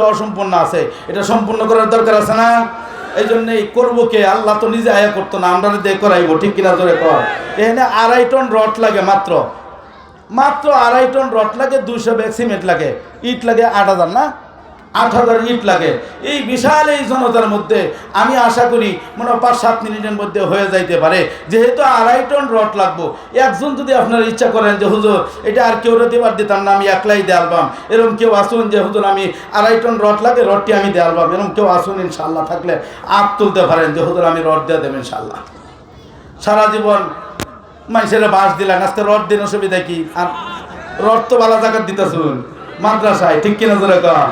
অসম্পূর্ণ আছে, এটা সম্পূর্ণ করার দরকার আছে না? এই জন্যই করবো কে? আল্লাহ তো নিজে আয়া করতো না, আমরা দিয়ে করাইবো, ঠিক কিনা ধরে কর। এখানে 2.5 টন রড লাগে, মাত্র 2.5 টন রড লাগে, 200 ব্যাগ সিমেন্ট লাগে, ইট লাগে 8,000 না, 8,000 ইট লাগে। এই বিশাল এই জনতার মধ্যে আমি আশা করি মনে 5-7 মিনিটের মধ্যে হয়ে যাইতে পারে। যেহেতু 2.5 টন রড লাগবো, একজন যদি আপনার ইচ্ছা করেন যে হুজুর এটা আর কেউ দেবার দিতাম না, আমি একলাই দিয়ে আলবাম, এরকম কেউ আসুন যে হুজুর আমি 2.5 টন রড লাগে, রডটি আমি দিয়ে আলবাম, এরকম কেউ আসুন ইনশাল্লাহ, থাকলে আপ তুলতে পারেন যে হুজুর আমি রড দিয়ে দেবেন ইনশাল্লাহ। সারা জীবন মানুষেরা বাঁশ দিলেন, আজকে রড দিন অসুবিধা কি? আর রড তো ভালো জায়গায় দিতেছুন মাদ্রাসায়, ঠিক কিনা ধরে কম।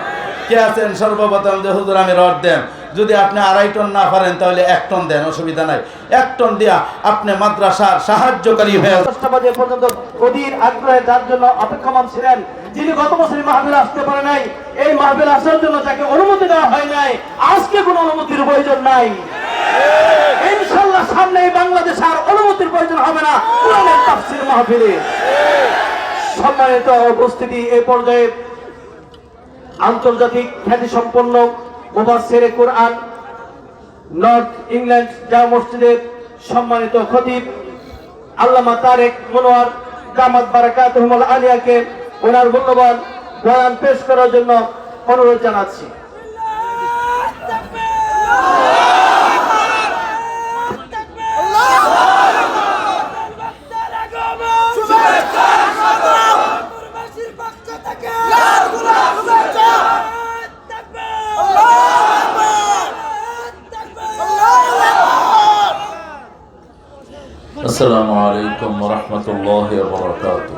কে আছেন সর্বপ্রথম যে হুজুর আমি রড দেন? যদি আপনি 2.5 টন না পারেন তাহলে 1 টন দেন, অসুবিধা নাই। 1 টন দিয়া আপনি মাদ্রাসার সাহায্যকারী হয়ে পর্যন্ত অধীর আগ্রহে যার জন্য অপেক্ষমান ছিলেন, যিনি গত বছর মাহফিলে আসতে পারে নাই, এই মাহফিলে আসার জন্য তাকে অনুমতি দেওয়া হয় নাই, আজকে কোনো অনুমতির প্রয়োজন নাই। ইনশাআল্লাহ সামনে এই বাংলাদেশ আর অনুমতির প্রয়োজন হবে না কোরআনের তাফসীর মাহফিলে। সম্মানিত উপস্থিতি, এই পর্যায়ে আন্তর্জাতিক খ্যাতিসম্পন্ন মুফাসসিরে কুরআন নর্থ ইংল্যান্ড জামে মসজিদের সম্মানিত খতিব আল্লামা তারেক মনোয়ার দামাত বারাকাতুহুল আলিয়াকে ওনার মূল্যবান বয়ান পেশ করার জন্য অনুরোধ জানাচ্ছি। السلام عليكم ورحمة الله وبركاته.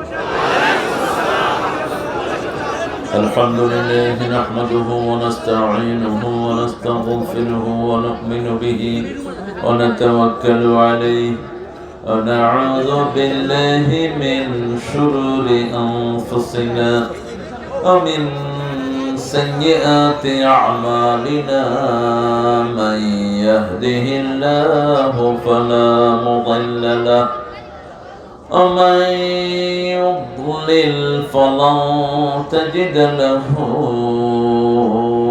الحمد لله نحمده ونستعينه ونستغفره ونؤمن به ونتوكل عليه ونعوذ بالله من شرور أنفسنا ومن سيئات أعمالنا. من يهده الله فلا مضل له ومن يضلل فلن تجد له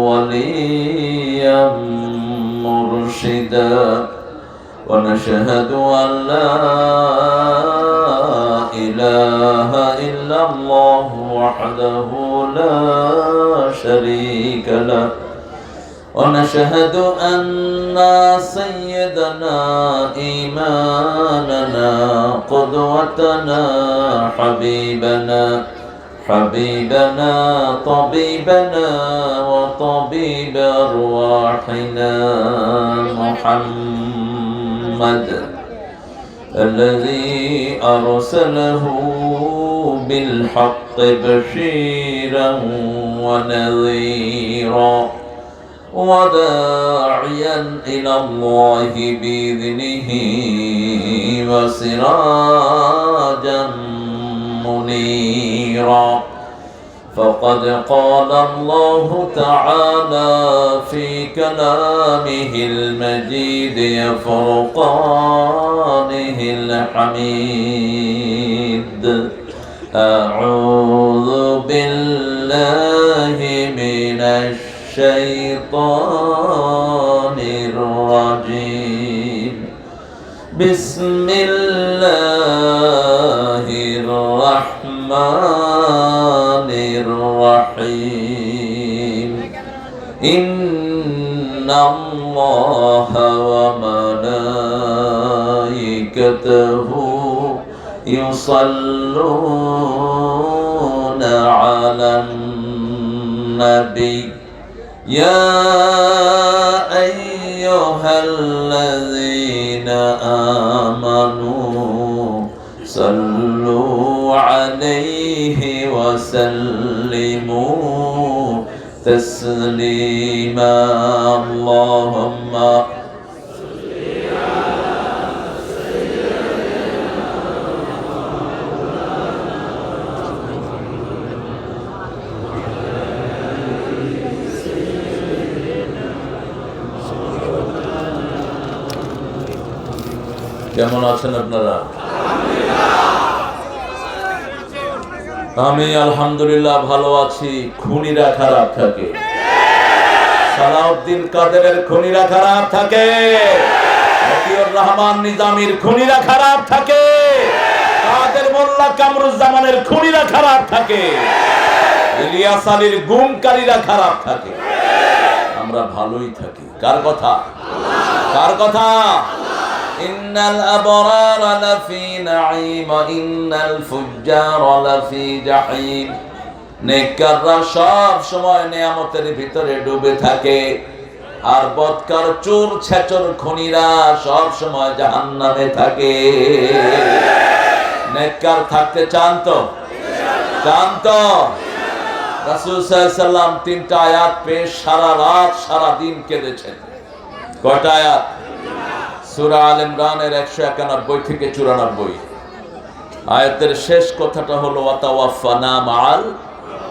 وليا مرشدا. ونشهد أن لا إله إلا الله وحده لا شريك له. ونشهد أن سيدنا إمامنا قدوتنا حبيبنا طبيبنا وطبيب أرواحنا محمد الذي أرسله بالحق بشيرا ونذيرا وداعيا إلى الله بإذنه وسراجا منيرا. فقد قال الله تعالى في كلامه المجيد فرقانه الحميد: أعوذ بالله من الشيطان الرجيم. بسم الله الرحمن الرحيم. إن الله وملائكته يصلون على النبي يا أيها الذين آمنوا صلوا عليه وسلموا تسليما. اللهم কেমন আছেন আপনারা? আমি আলহামদুলিল্লাহ ভালো আছি। খুনিরা খারাপ থাকে, সালাউদ্দিন কাদেরের খুনিরা খারাপ থাকে, মতিউর রহমান নিজামীর খুনিরা খারাপ থাকে, কাদের মোল্লা কামরুজ্জামানের খুনিরা খারাপ থাকে, ইলিয়াস আলীর গুমকারীরা খারাপ থাকে, আমরা ভালোই থাকি। কার কথা? কার কথা? ইন্নাল আবরারা লাফি নাঈম ওয়া ইন্নাল ফুজ্জারা লাফি জাহিম। নেককাররা সব সময় নিয়ামতের ভিতরে ডুবে থাকে, আর বদকার চোর ছেচর খুনিরা সব সময় জাহান্নামে থাকে। নেককার থাকতে চান তো? চান তো? রাসূল সাল্লাল্লাহু আলাইহি সাল্লাম 3টা আয়াত পেশ সারা রাত সারা দিন কেঁদেছেন। কয়টা আয়াত? সূরা আল ইমরানের 191 থেকে 94। আয়াতের শেষ কথাটা হলো ওয়াতাওয়াফানা মাআল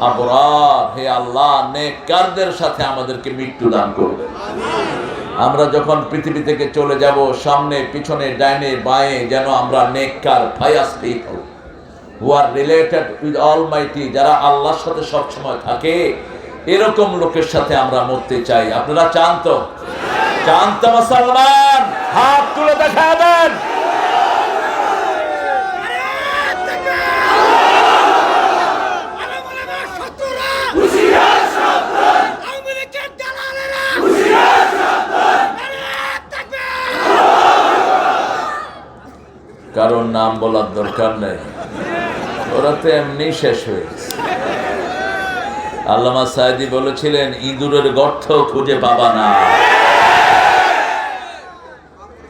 আবরার। হে আল্লাহ, নেককারদের সাথে আমাদেরকে মৃত্যু দান করবে। আমরা যখন পৃথিবী থেকে চলে যাব, সামনে পিছনে ডাইনে বাঁয়ে যেন আমরা নেককার pious people who are related with almighty, যারা আল্লাহর সাথে সব সময় থাকে, এরকম লোকের সাথে আমরা মরতে চাই। আপনারা চান তো? চান তো মুসলমান? হাত তুলে দেখা দেন। কারণ নাম বলার দরকার নেই, ওরা তো এমনি শেষ হয়ে গেছে। আল্লামা সাঈদী বলেছিলেন, ইঁদুরের গর্ত খুঁজে পাবা না।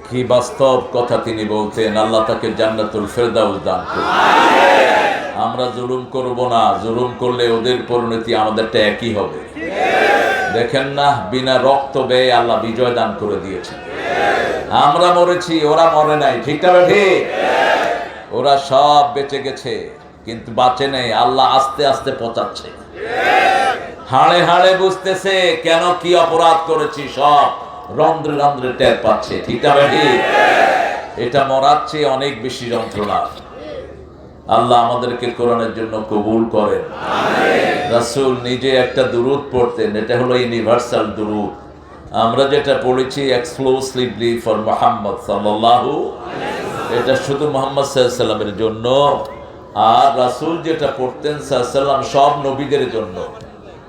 কি বাস্তব কথা তিনি বলতেন। আল্লাহ তাকে জান্নাতুল ফেরদাউস দান করুন। আমরা জুলুম করব না, জুলুম করলে ওদের পরিণতি আমাদেরটা একই হবে। দেখেন না, বিনা রক্ত ব্যয়ে আল্লাহ বিজয় দান করে দিয়েছেন। আমরা মরেছি, ওরা মরে নাই। ঠিক না ঠিক? ওরা সব বেঁচে গেছে, কিন্তু বাঁচে নেই। আল্লাহ আস্তে আস্তে পচাচ্ছে, হাড়ে হাড়ে বুঝতেছে কেন কি অপরাধ করেছি, সব রন্ধ্রে রন্ধ্রে টের পাচ্ছে। ঠিক না ঠিক? এটা মরার চেয়ে অনেক বেশি যন্ত্রণা। আল্লাহ আমাদেরকে কোরআনের জন্য কবুল করেন। রাসূল নিজে একটা দুরূদ পড়তেন, এটা হলো ইউনিভার্সাল দুরূদ। আমরা যেটা পড়েছি এক্সক্লুসিভলি ফর মুহাম্মদ সাল্লাল্লাহু, এটা শুধু মুহাম্মদ সাল্লাল্লাহু আলাইহি সাল্লামের জন্য। আর রাসূল যেটা পড়তেন সাল্লাল্লাহু আলাইহি সাল্লাম সব নবীদের জন্য।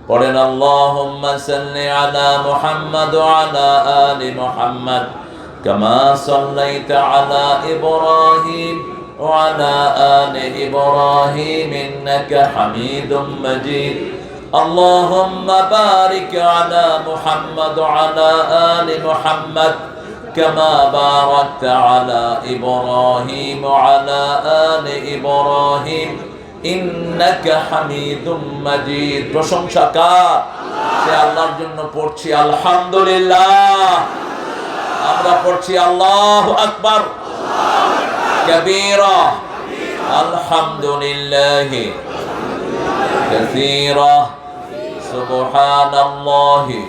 পড়েন আল্লাহুম্মা সাল্লি আলা মুহাম্মাদ ওয়া আলা আলি মুহাম্মাদ কামা সাল্লাইতা আলা ইব্রাহিম ওয়া আলা আলি ইব্রাহিম ইন্নাকা হামিদুম মাজিদ। اللهم بارك على محمد وعلى آل محمد كما باركت على إبراهيم وعلى آل إبراهيم إنك حميد مجيد। প্রশংসা কার? সে আল্লাহর জন্য পড়ছি আলহামদুলিল্লাহ। আমরা পড়ছি আল্লাহু আকবার কবীরা, আলহামদুলিল্লাহ কাসীরা, সুবহানাল্লাহি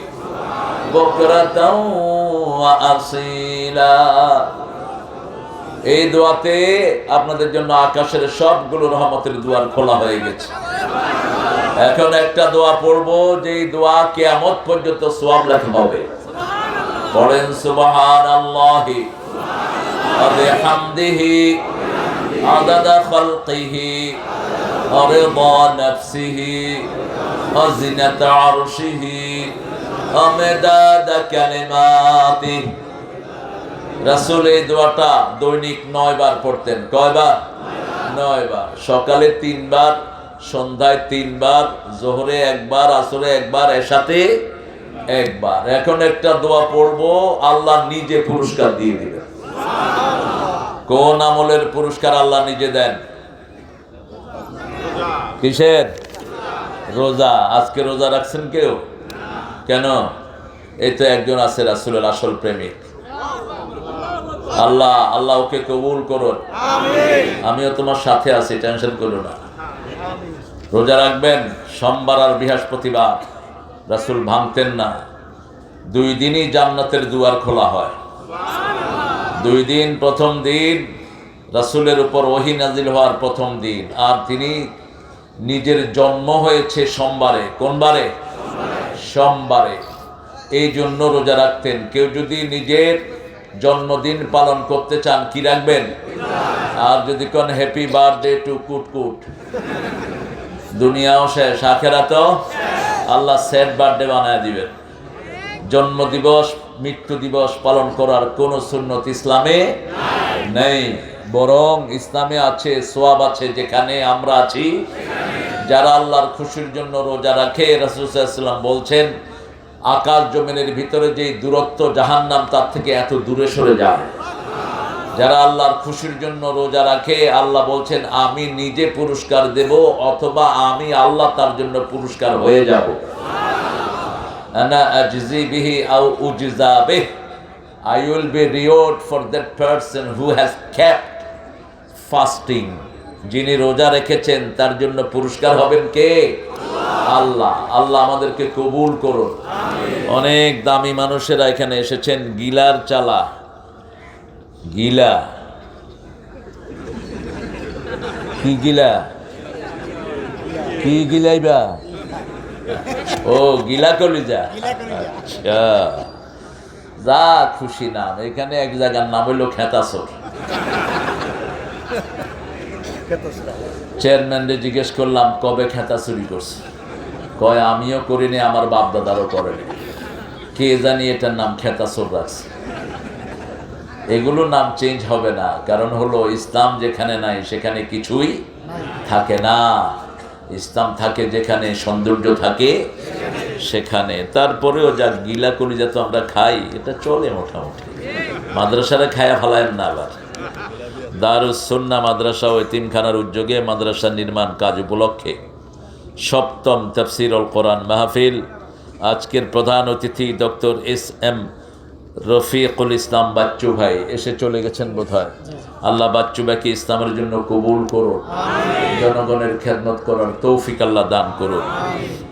বুকরাতাও ওয়া আসীলা। এই দোয়াতে আপনাদের জন্য আকাশের সবগুলো রহমতের দুয়ার খোলা হয়ে গেছে। এখন একটা দোয়া পড়বো, যেই দোয়া কিয়ামত পর্যন্ত সওয়াব লেখা হবে। পড়েন সুবহানাল্লাহি ওয়া বিহামদিহি আদাদা খালকিহি ওয়া রিদা নাফসিহি ওয়া জিনাতা আরশিহি ওয়া মিদাদা কালিমাতিহি। রাসূল এই দোয়াটা দৈনিক 9 বার পড়তেন। কয়বার? 9 বার। সকালে 3 বার, সন্ধ্যায় 3 বার, জোহরে 1 বার, আসরে 1 বার, এশাতে 1 বার। এখন একটা দোয়া পড়বো, আল্লাহ নিজে পুরস্কার দিয়ে দিবেন। কোন আমলের পুরস্কার আল্লাহ নিজে দেন? কিসের? রোজা। আজকে রোজা রাখছেন কেউ? কেন? এই তো একজন আছে রাসূলের আসল প্রেমিক। আল্লাহ আল্লাহ ওকে কবুল করুন। আমিও তোমার সাথে আছি, টেনশন করো না। রোজা রাখবেন সোমবার আর বৃহস্পতিবার। রাসূল ভাঙতেন না। 2 দিনই জান্নাতের দুয়ার খোলা হয়। 2 দিন, প্রথম দিন রাসূলের উপর ওহী নাজিল হওয়ার প্রথম দিন, আর তিনি নিজের জন্ম হয়েছে সোমবারে। কোন বারে? সোমবারে। এই জন্য রোজা রাখতেন। কেউ যদি নিজের জন্মদিন পালন করতে চান কি রাখবেন? আর যদি কোন হ্যাপি বার্থডে টু কুটকুট, দুনিয়াও শেষ আখেরাতেও আল্লাহ স্যাড বার্থডে বানায় দিবেন। জন্মদিবস মৃত্যু দিবস পালন করার কোনো সুন্নত ইসলামে নেই, বরং ইসলামে আছে, সোয়াব আছে। যেখানে আমরা আছি, যারা আল্লাহর খুশির জন্য রোজা রাখে, রাসূল সাল্লাল্লাহু আলাইহি ওয়াসাল্লাম বলছেন আকাশ জমিনের ভিতরে যে দূরত্ব জাহান্নাম তার থেকে এত দূরে সরে যায়। যারা আল্লাহর খুশির জন্য রোজা রাখে, আল্লাহ বলছেন আমি নিজে পুরস্কার দেব, অথবা আমি আল্লাহ তার জন্য পুরস্কার হয়ে যাব। আনা আজজি বিহি আও উজজা বিহি, I will be reward for that person who has kept fasting. যিনি রোজা রেখেছেন তার জন্য পুরস্কার হবেন কে? আল্লাহ। আল্লাহ আমাদেরকে কবুল করুন। অনেক দামি মানুষেরা এখানে এসেছেন। গিলার চালা, গিলা কি গিলা, কি গিলাইবা? ও গিলা কলিজা, আচ্ছা যা খুশি নাম। এখানে এক জায়গার নাম হইল খেতাসর। চেয়ারম্যানরে জিজ্ঞেস করলাম কবে খেতা চুরি করছে, কয় আমিও করিনি, আমার বাপ দাদারও করেনি। কে জানি এটার নাম খেতাসর রাখছে। এগুলো নাম চেঞ্জ হবে না, কারণ হলো ইসলাম যেখানে নাই সেখানে কিছুই থাকে না। ইসলাম থাকে যেখানে, সৌন্দর্য থাকে সেখানে। তারপরেও যা গিলা কলিজা তো আমরা খাই, এটা চলে মোটামুটি। মাদ্রাসারা খায়া ফেলায়েন না। আবার দারুস সুন্নাহ মাদ্রাসা ও এতিমখানার উদ্যোগে মাদ্রাসা নির্মাণ কাজ উপলক্ষে ৭ম তাফসীরুল কোরআন মাহফিল। আজকের প্রধান অতিথি ডক্টর এস.এম. রফিকুল ইসলাম বাচ্চু ভাই এসে চলে গেছেন বোধহয়। আল্লাহ বাচ্চু ভাইকে ইসলামের জন্য কবুল করুন, জনগণের খেদমত করার তৌফিক আল্লাহ দান করুন।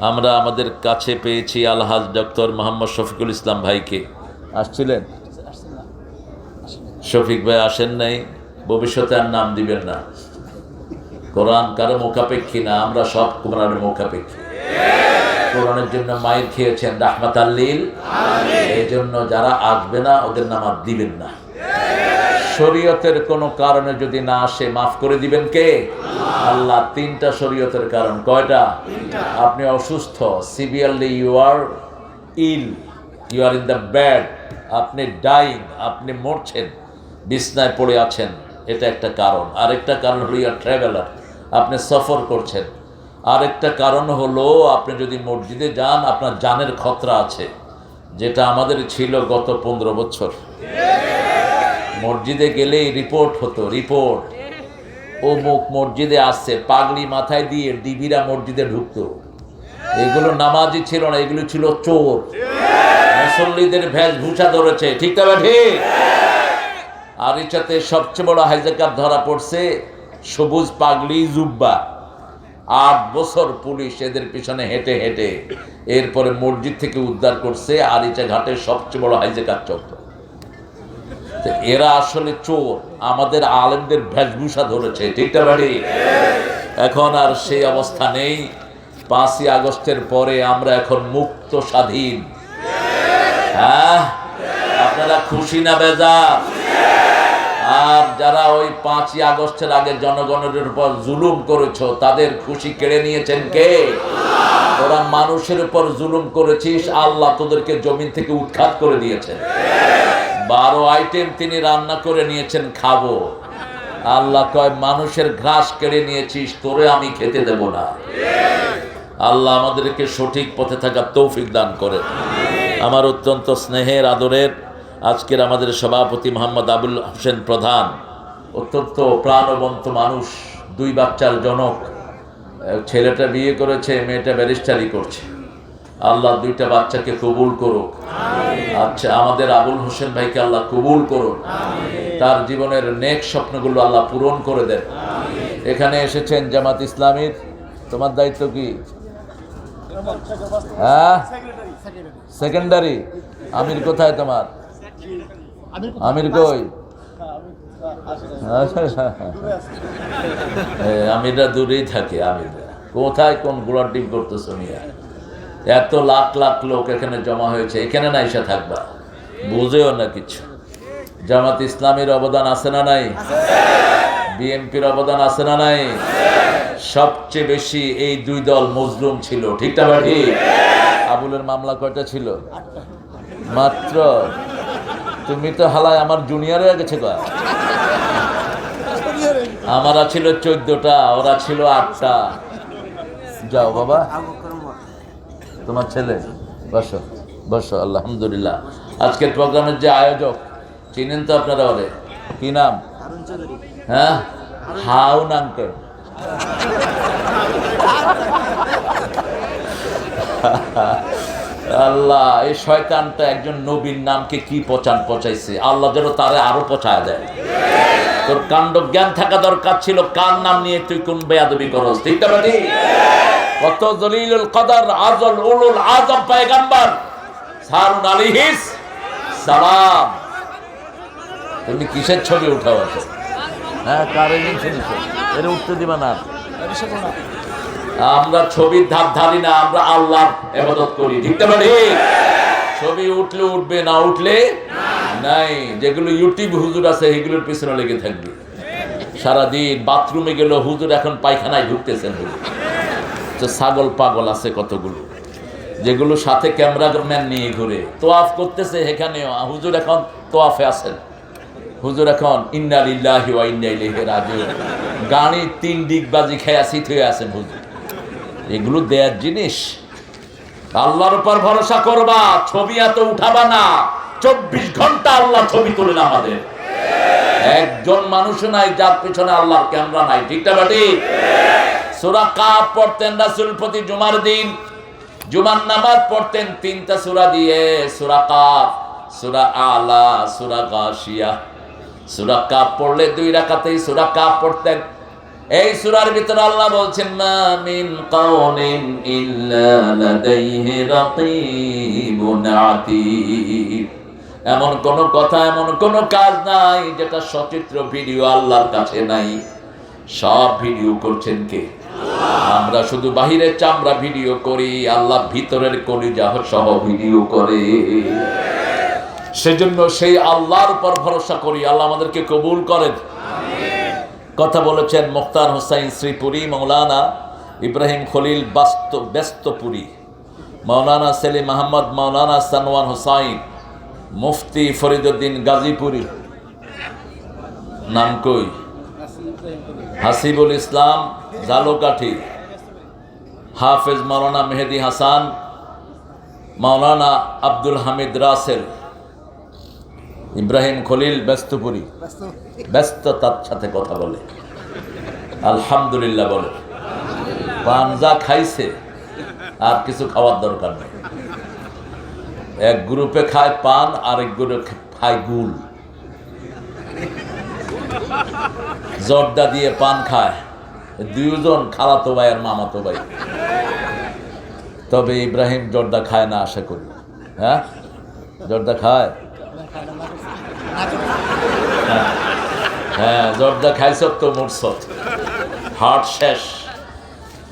আমরা আমাদের কাছে পেয়েছি আলহাজ ডক্টর মোহাম্মদ শফিকুল ইসলাম ভাইকে। আসছিলেন? শফিক ভাই আসেন নাই, ভবিষ্যতে আর নাম দিবেন না। কোরআন কারো মুখাপেক্ষী না, আমরা সব কোরআনের মুখাপেক্ষী। কোরআনের জন্য মায়ের খেয়েছেন রাহমাতাল লিল আলামিন। এই জন্য যারা আসবে না ওদের নাম আর দিবেন না। শরীয়তের কোনো কারণে যদি না আসে মাফ করে দিবেন কে? আল্লাহ। 3টা শরীয়তের কারণ। কয়টা? আপনি অসুস্থ, severely you are ill, you are in the bad, আপনি ডাইং, আপনি মরছেন, বিছনায় পড়ে আছেন, এটা একটা কারণ। আরেকটা কারণ হলো ইউ আর ট্রাভেলার, আপনি সফর করছেন। আরেকটা কারণ হলো আপনি যদি মসজিদে যান আপনার জানের খতরা আছে, যেটা আমাদের ছিল গত 15 বছর। মসজিদে গেলেই রিপোর্ট হতো, রিপোর্ট অমুক মসজিদে আসছে, পাগড়ি মাথায় দিয়ে ডিবিরা মসজিদে ঢুকতো। এগুলো নামাজি ছিল না, এগুলো ছিল চোর। মুসল্লিদের ভেষভূষা ধরেছে, ঠিক না ঠিক? আর এটাতে সবচেয়ে বড় হাইজাকার ধরা পড়ছে, সবুজ পাগড়ি জুব্বা। 8 বছর পুলিশ এদের পিছনে হেঁটে হেঁটে এরপরে মসজিদ থেকে উদ্ধার করছে। আরিচা ঘাটের সবচেয়ে বড় হাইজাকার চক্র। এরা আসলে চোর, আমাদের আলেমদের ভেষভূষা ধরেছে, ঠিক না বাড়ি? এখন আর সেই অবস্থা নেই। 5ই আগস্টের পরে আমরা এখন মুক্ত, স্বাধীন। হ্যাঁ, আপনারা খুশি না বেজার? আর যারা ওই 5ই আগস্টের আগে জনগণের উপর জুলুম করেছ তাদের খুশি কেড়ে নিয়েছেন কে? ওরা মানুষের উপর জুলুম করেছিস, আল্লাহ তোদেরকে জমিন থেকে উৎখাত করে দিয়েছেন। 12 আইটেম তিনি রান্না করে নিয়েছেন, খাবো। আল্লাহ কয় মানুষের ঘাস কেড়ে নিয়েছিস, তোরে আমি খেতে দেব না। আল্লাহ আমাদেরকে সঠিক পথে থাকার তৌফিক দান করেন। আমার অত্যন্ত স্নেহের আদরের আজকের আমাদের সভাপতি মোহাম্মদ আবুল হোসেন প্রধান, অত্যন্ত প্রাণবন্ত মানুষ, 2 বাচ্চার জনক। ছেলেটা বিয়ে করেছে, মেয়েটা ব্যারিস্টারি করছে। আল্লাহ 2টা বাচ্চাকে কবুল করুক। আচ্ছা, আমাদের আবুল হোসেন ভাইকে আল্লাহ কবুল করুন, তার জীবনের নেক স্বপ্নগুলো আল্লাহ পূরণ করে দেন। এখানে এসেছেন জামাত ইসলামীর, তোমার দায়িত্ব কি? হ্যাঁ, সেকেন্ডারি। আমির কোথায় তোমার? আমির কই? আমিররা দূরেই থাকে। আমিররা কোথায় কোন গোলার টিম করতেছো মিয়া? এত লাখ লাখ লোক এখানে জমা হয়েছে, এখানে না এসে থাকবা, বুঝেও না কিছু। জামাত ইসলামের অবদান আছে না নাই? বিএনপির অবদান আছে না নাই? সবচেয়ে বেশি এই দুই দল মজলুম ছিল, ঠিক না ঠিক? আবুলের মামলা কয়টা ছিল? মাত্র। তুমি তো হালায় আমার জুনিয়র হয়ে গেছে গা। আমারা ছিল 14টা, ওরা ছিল 8টা। যাও বাবা, তোমার ছেলে বসো বসো। আলহামদুলিল্লাহ, আজকের প্রোগ্রামের যে আয়োজক চিনেন তো আপনারা, ওরে কি নাম? হ্যাঁ, হাউন আঙ্কেল। আল্লাহ, এই শয়তানটা একজন নবীর নামকে কি পচাইছে, আল্লাহ যেন তারে আরো পচায় দেয়। তোর কাণ্ড জ্ঞান থাকা দরকার ছিল, কার নাম নিয়ে তুই কোন বেয়াদবি করস, ঠিক না? কত জলিলুল কদর আজল উলুল আজম পয়গম্বর হারুন আলাইহিস সালাম। তুমি কিসের ছবি উঠাও আছে? হ্যাঁ, কারে নিন শুনেছো? এর উঠতে দিবা না। আমরা ছবির ধার ধারি না, আমরা আল্লাহর ইবাদত করি, ঠিক না? ছবি উঠলে উঠবে, না উঠলে নাই। যেগুলো ইউটিউব হুজুর আছে এগুলোর পিছনে লেগে থাকবে সারাদিন। বাথরুমে গেল হুজুর, এখন পায়খানায় ঢুকতেছেন হুজুর। তো ছাগল পাগল আছে কতগুলো, যেগুলো সাথে ক্যামেরাম্যান নিয়ে ঘুরে তোয়াফ করতেছে। এখানেও হুজুর এখন তোয়াফে আছেন, হুজুর এখন ইন্না লিল্লাহি ওয়া ইন্না ইলাইহি রাজিউন। গাড়ি 3 ডিগবাজি খেয়া সিট হয়ে আছেন হুজুর। এগুলো দেয়ার জিনিস। আল্লাহর উপর ভরসা করবা, ছবি এত উঠাবা না। 24 ঘন্টা আল্লাহ ছবি তোলেন আমাদের। একজন মানুষ নাই যার পিছনে আল্লাহর ক্যামেরা নাই, ঠিক না? সূরা কাফ পড়তেন রাসূল প্রতি জুমার দিন। জুমার নামাজ পড়তেন 3টা সূরা দিয়ে, সূরা কাফ, সূরা আলা, সূরা গাশিয়া। সূরা কাফ পড়লে 2 রাকাতেই সূরা কাফ পড়তেন। এই সূরার ভিতরে আল্লাহ বলছেন, মা মিন কাউলিন ইল্লা লাদাইহি রাকীবুন আতীদ। এমন কোন কথা, এমন কোন কাজ নাই যেটা সচিত্র ভিডিও আল্লাহর কাছে নাই। সব ভিডিও করছেন কে? আমরা শুধু বাহিরের চামড়া ভিডিও করি, আল্লাহ ভিতরের কলিজা সহ ভিডিও করে। সেজন্য সেই আল্লাহর উপর ভরসা করি, আল্লাহ আমাদেরকে কবুল করেন। কথা বলেছেন মুখতার হোসাইন শ্রীপুরী, মৌলানা ইব্রাহিম খলিল ব্যস্তপুরী, মৌলানা সেলিম আহমদ, মৌলানা সানোয়ার হোসাইন, মুফতি ফরিদুদ্দিন গাজীপুরী, নাম কই? হাসিবুল ইসলাম জালোকাঠি, হাফেজ মৌলানা মেহেদি হাসান, মৌলানা আব্দুল হামিদ রাসেল, ইব্রাহিম খলিল ব্যস্তপুরী। ব্যস্ততার সাথে কথা বলে, আলহামদুলিল্লাহ বলে। পাঞ্জা খাইছে, আর কিছু খাওয়ার দরকার নেই। এক গ্রুপে খায় পান, আরেক গ্রুপে খায় গুল। জর্দা দিয়ে পান খায়, 2 জন খালাতো ভাই আর মামাতো ভাই। তবে ইব্রাহিম জর্দা খায় না আশা করি। হ্যাঁ, জর্দা খায়? হ্যাঁ, জর্দা খাইছ তো মরছত, হার্ট শেষ।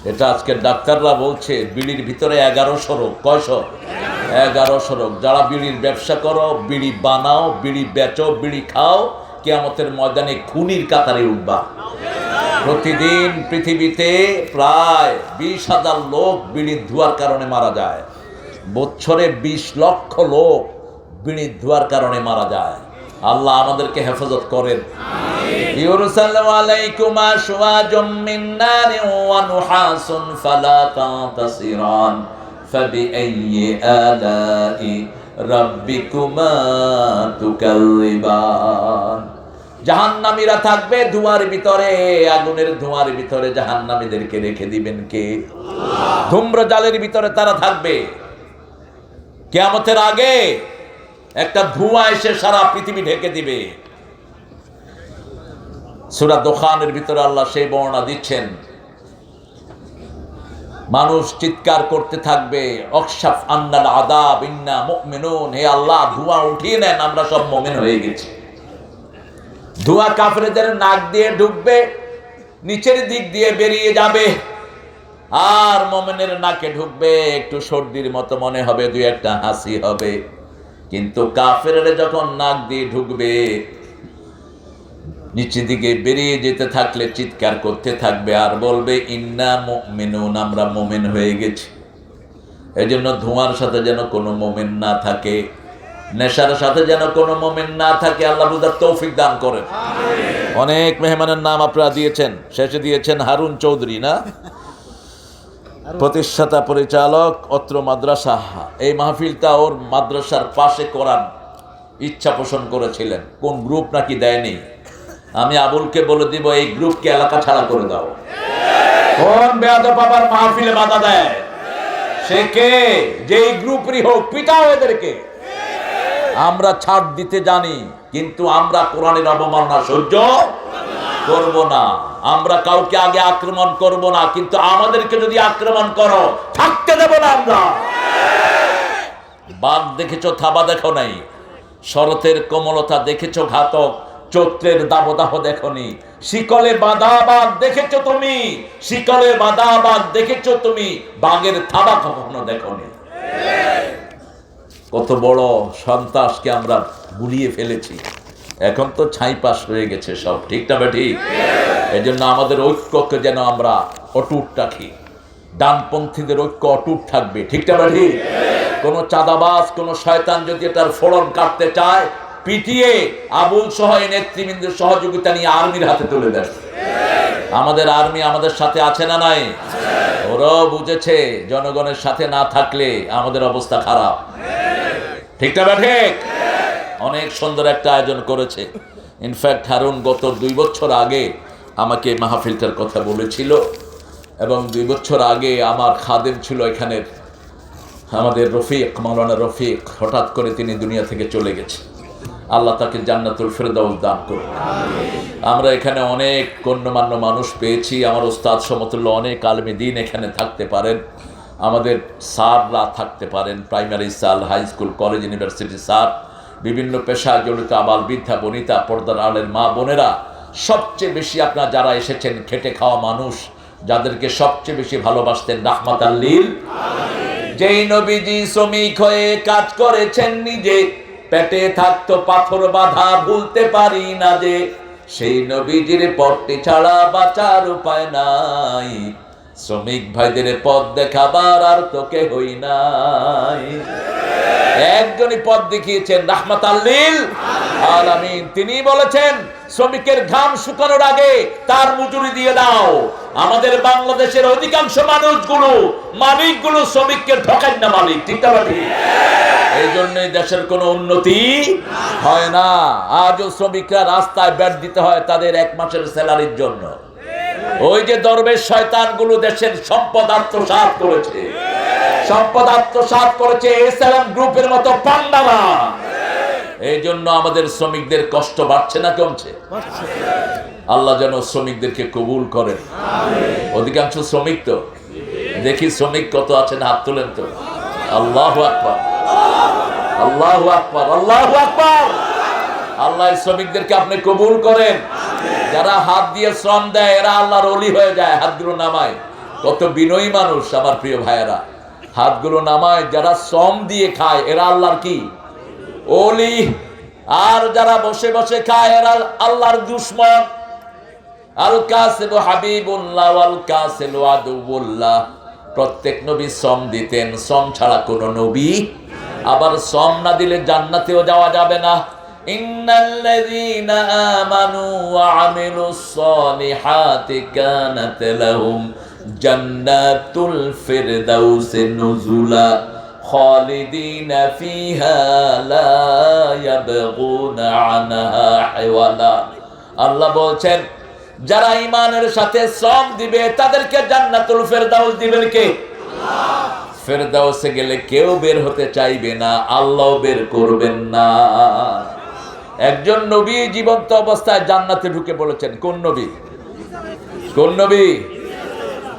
এটা আজকের ডাক্তাররা বলছে, বিড়ির ভিতরে 1100 রোগ। কয়শো? 1100 রোগ। যারা বিড়ির ব্যবসা করো, বিড়ি বানাও, বিড়ি বেচো, বিড়ি খাও, কিয়ামতের ময়দানে খুনির কাতারে উঠবা। প্রতিদিন পৃথিবীতে প্রায় 20,000 লোক বিড়ির ধোঁয়ার কারণে মারা যায়। বছরে 20 লক্ষ লোক বিড়ির ধোঁয়ার কারণে মারা যায়। আল্লাহ আমাদেরকে হেফাজত করেন। ইউরসালু আলাইকুমা শুওয়াজুম মিন নারিন ওয়া নুহাসুন ফালা তানতাসিরান ফাবিআইয়ি আলাই রাব্বিকুমা তুকাল্লিবান। জাহান্নামীরা থাকবে ধোঁয়ার ভিতরে, আগুনের ধোঁয়ার ভিতরে জাহান্নামীদেরকে রেখে দিবেন কে? আল্লাহ। ধূম্র জালের ভিতরে তারা থাকবে। কিয়ামতের আগে একটা ধোঁয়া এসে সারা পৃথিবী ঢেকে দিবে। সূরা দোখানের ভিতরে আল্লাহ সেই বর্ণনা দিচ্ছেন। মানুষ চিৎকার করতে থাকবে, অকশাফ আন্নাল আযাব ইন্না মুমিনুন। হে আল্লাহ, ধোঁয়া উঠিয়ে নেন, আমরা সব মুমিন হয়ে গেছি। ধোঁয়া কাফেরদের নাক দিয়ে ঢুকবে, নিচের দিক দিয়ে বেরিয়ে যাবে। আর মোমেনের নাকে ঢুকবে, একটু সর্দির মতো মনে হবে, দুই একটা হাসি হবে। কিন্তু কাফেরের যখন নাক দিয়ে ঢুকবে, নিচে দিকে বেরিয়ে যেতে থাকলে চিৎকার করতে থাকবে আর বলবে ইন্না মুমিনুন, আমরা মুমিন হয়ে গেছি। এই জন্য ধোঁয়ার সাথে যেন কোনো মুমিন না থাকে, নেশার সাথে যেন কোনো মুমিন না থাকে। আল্লাহ বুঝার তৌফিক দান করেন। অনেক মেহমানের নাম আপনারা দিয়েছেন, শেষে দিয়েছেন হারুন চৌধুরী, না? প্রতিষ্ঠাতা পরিচালক অত্র মাদ্রাসা। এই মাহফিলটা ওর মাদ্রাসার পাশে করার ইচ্ছা পোষণ করেছিলেন। কোন গ্রুপ নাকি দেয়নি, আমি আবুলকে বলে দিব এই গ্রুপকে এলাকা ছাড়া করে দাও। কোন বেয়াদব বাবার মাহফিলে বাধা দেয় সে কে? যেই গ্রুপেরই হোক, পিটাও এদেরকে। আমরা ছাড় দিতে জানি, কিন্তু আমরা কোরআনের অবমাননা সহ্য করব না। আমরা কাউকে আগে আক্রমণ করব না, কিন্তু আমাদেরকে যদি আক্রমণ করো থাকতে দেব না আমরা। বাঘ দেখেছো, থাবা দেখো নাই। শরতের কোমলতা দেখেছো, ঘাতক চৈত্রের দাবদাহ দেখনি। শিকলে বাঁধা বাঘ দেখেছো তুমি, শিকলে বাঁধা বাঘ দেখেছো তুমি, বাঘের থাবা কখনো দেখনি। কত বড় সন্ত্রাসকে আমরা গুলিয়ে ফেলেছি, এখন তো ছাইপাস হয়ে গেছে সব, ঠিক না ঠিক? এই জন্য আমাদের ঐক্যকে যেন আমরা অটুট রাখি। ডানপন্থীদের ঐক্য অটুট থাকবে, ঠিক না ঠিক? কোনো চাঁদাবাজ, কোনো শয়তান যদি এটার ফোড়ন কাটতে চায়, পিটিয়ে আবুল সহ নেতৃবৃন্দের সহযোগিতা নিয়ে আর্মির হাতে তুলে দেয়। আমাদের আর্মি আমাদের সাথে আছে না নাই? ওরাও বুঝেছে জনগণের সাথে না থাকলে আমাদের অবস্থা খারাপ, ঠিক না ঠিক? অনেক সুন্দর একটা আয়োজন করেছে। ইনফ্যাক্ট হারুন গত 2 বছর আগে আমাকে মাহফিলটার কথা বলেছিল, এবং 2 বছর আগে আমার খাদেম ছিল এখানের, আমাদের রফিক, মাওলানা রফিক। হঠাৎ করে তিনি দুনিয়া থেকে চলে গেছে। আল্লাহ তাকে জান্নাতুল ফেরদাউস দান করুন। আমরা এখানে অনেক গণ্যমান্য মানুষ পেয়েছি। আমার ওস্তাদ সমতুল্য অনেক আলেমে দ্বীন এখানে থাকতে পারেন, আমাদের স্যাররা থাকতে পারেন, primary sir, high school, college, university sir, বিভিন্ন পেশায় জড়িত আবাল বৃদ্ধা বনিতা, পর্দার আলের মা বোনেরা। সবচেয়ে বেশি আপনারা যারা এসেছেন খেটে খাওয়া মানুষ, যাদেরকে সবচেয়ে বেশি ভালোবাসতেন রাহমাতাল লিল, যেই নবীজি শ্রমিক হয়ে কাজ করেছেন নিজে, পেটে থাকতো পাথর বাঁধা ভুলতে পারি না যে, সেই নবীজির পথটি ছাড়া বাঁচার উপায় নাই। শ্রমিক ভাইদের পথ দেখাবার আর তো কেহই নাই। একজনই পথ দেখিয়েছেন, রাহমাতাল লিল আলামিন। তিনি বলেছেন শ্রমিকের ঘাম শুকানোর আগে তার মজুরি দিয়ে দাও। আমাদের বাংলাদেশের অধিকাংশ মানুষগুলো, মালিকগুলো শ্রমিককে ঠকান না মালিক, ঠিক না ঠিক? এই জন্যই দেশের কোনো উন্নতি হয় না। আজও শ্রমিকরা রাস্তায় ব্যাট দিতে হয় তাদের 1 মাসের স্যালারির জন্য। ওই যে দরবেশ শয়তানগুলো দেশের সম্পদ আত্মসাৎ করেছে, সম্পদ আত্মসাৎ করেছে এসএলএম গ্রুপের মতো পান্ডারা। এই জন্য আমাদের শ্রমিকদের কষ্ট বাড়ছে না কমছে? আল্লাহ যেন শ্রমিকদেরকে কবুল করেন। অধিকাংশ শ্রমিক তো দেখি, শ্রমিক কত আছেন হাত তোলেন তো। আল্লাহু আকবার, আল্লাহু আকবার, আল্লাহু আকবার। আল্লাহ শ্রমিকদেরকে আপনি কবুল করেন। যারা হাত দিয়ে শ্রম দেয় এরা আল্লাহর ওলি হয়ে যায়, হাতগুলো নামায়। কত বিনয়ী মানুষ আমার প্রিয় ভাইয়েরা, হাতগুলো নামায়। যারা শ্রম দিয়ে খায় এরা আল্লাহর কি ওলি, আর যারা বসে বসে খায় এরা আল্লাহর দুশমন। আল কাসিব হাবিবুল্লাহ ওয়াল কাসিল আদুউল্লাহ। প্রত্যেক নবী শ্রম দিতেন, শ্রম ছাড়া কোন নবী। আবার শ্রম না দিলে জান্নাতেও যাওয়া যাবে না। ইন্নাল্লাযীনা আমানু ওয়া আমিলুস সালিহাতি কানাত লাহুম জান্নাতুল ফিরদাউসি নুজুলা খালিদিনা ফিহা লা ইয়াবগুনা আনহা হিওয়ালা। আল্লাহ বলছেন যারা ঈমানের সাথে শ্রম দিবে তাদেরকে জান্নাতুল ফেরদাউস দিবেন কে? আল্লাহ। ফেরদাউসে গেলে কেউ বের হতে চাইবে না, আল্লাহও বের করবেন না। একজন নবী জীবন্ত অবস্থায় জান্নাতে ঢুকে বলেছেন। কোন নবী? কোন নবী?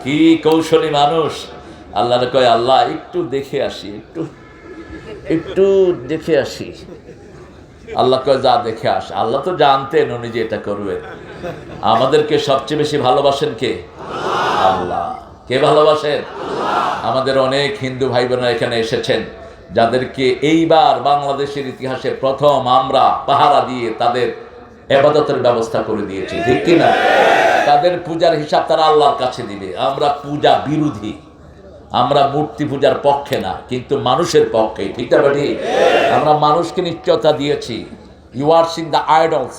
কি কৌশলী মানুষ। আল্লাহর কয় আল্লাহ একটু দেখে আসি, একটু দেখে আসি। আল্লাহ কয় যা দেখে আস। আল্লাহ তো জানতেন উনি যে এটা করবেন। আমাদেরকে সবচেয়ে বেশি ভালোবাসেন কে? আল্লাহ। কে ভালোবাসেন? আমাদের অনেক হিন্দু ভাই বোনেরা এখানে এসেছেন, যাদেরকে এইবার বাংলাদেশের ইতিহাসে প্রথম আমরা পাহারা দিয়ে তাদের ইবাদতের ব্যবস্থা করে দিয়েছি, ঠিক কি না? তাদের পূজার হিসাব তারা আল্লাহর কাছে দিবে। আমরা পূজা বিরোধী, আমরা মূর্তি পূজার পক্ষে না, কিন্তু মানুষের পক্ষে, ঠিক না ঠিক? আমরা মানুষকে নিশ্চয়তা দিয়েছি, ইউ ওয়ার্শিপ দ্য আইডলস।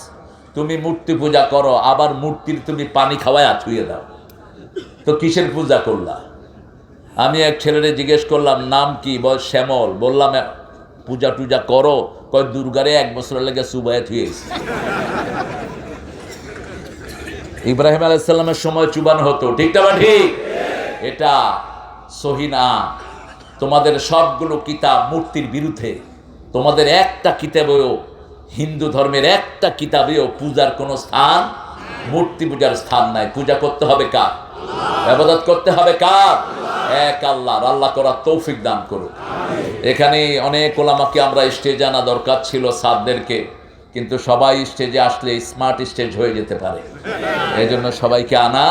তুমি মূর্তি পূজা করো, আবার মূর্তির তুমি পানি খাওয়ায় ছুঁয়ে দাও, তো কিসের পূজা করলা? আমি এক ছেলেরে জিজ্ঞেস করলাম নাম কি, বল শ্যামল। বললাম পূজা টুজা করো? কয় দুর্গারে 1 বছর লেগে চুবাইয়া থুয়েছি। ইব্রাহিম আলাইহিস সালামের সময় চুবানো হতো, ঠিক না ঠিক? এটা সহি না। তোমাদের সবগুলো কিতাব মূর্তির বিরুদ্ধে। তোমাদের একটা কিতাবেও, হিন্দু ধর্মের একটা কিতাবেও পূজার কোনো স্থান, মূর্তি পূজার স্থান নাই। পূজা করতে হবে কার? ইবাদত করতে হবে কার? এক আল্লাহর। আল্লাহ করার তৌফিক দান করুক। এখানে অনেক ওলামাকে আমরা স্টেজে আনা দরকার ছিল, সাদদেরকে, কিন্তু সবাই স্টেজে আসলে স্মার্ট স্টেজ হয়ে যেতে পারে, এই জন্য সবাইকে আনা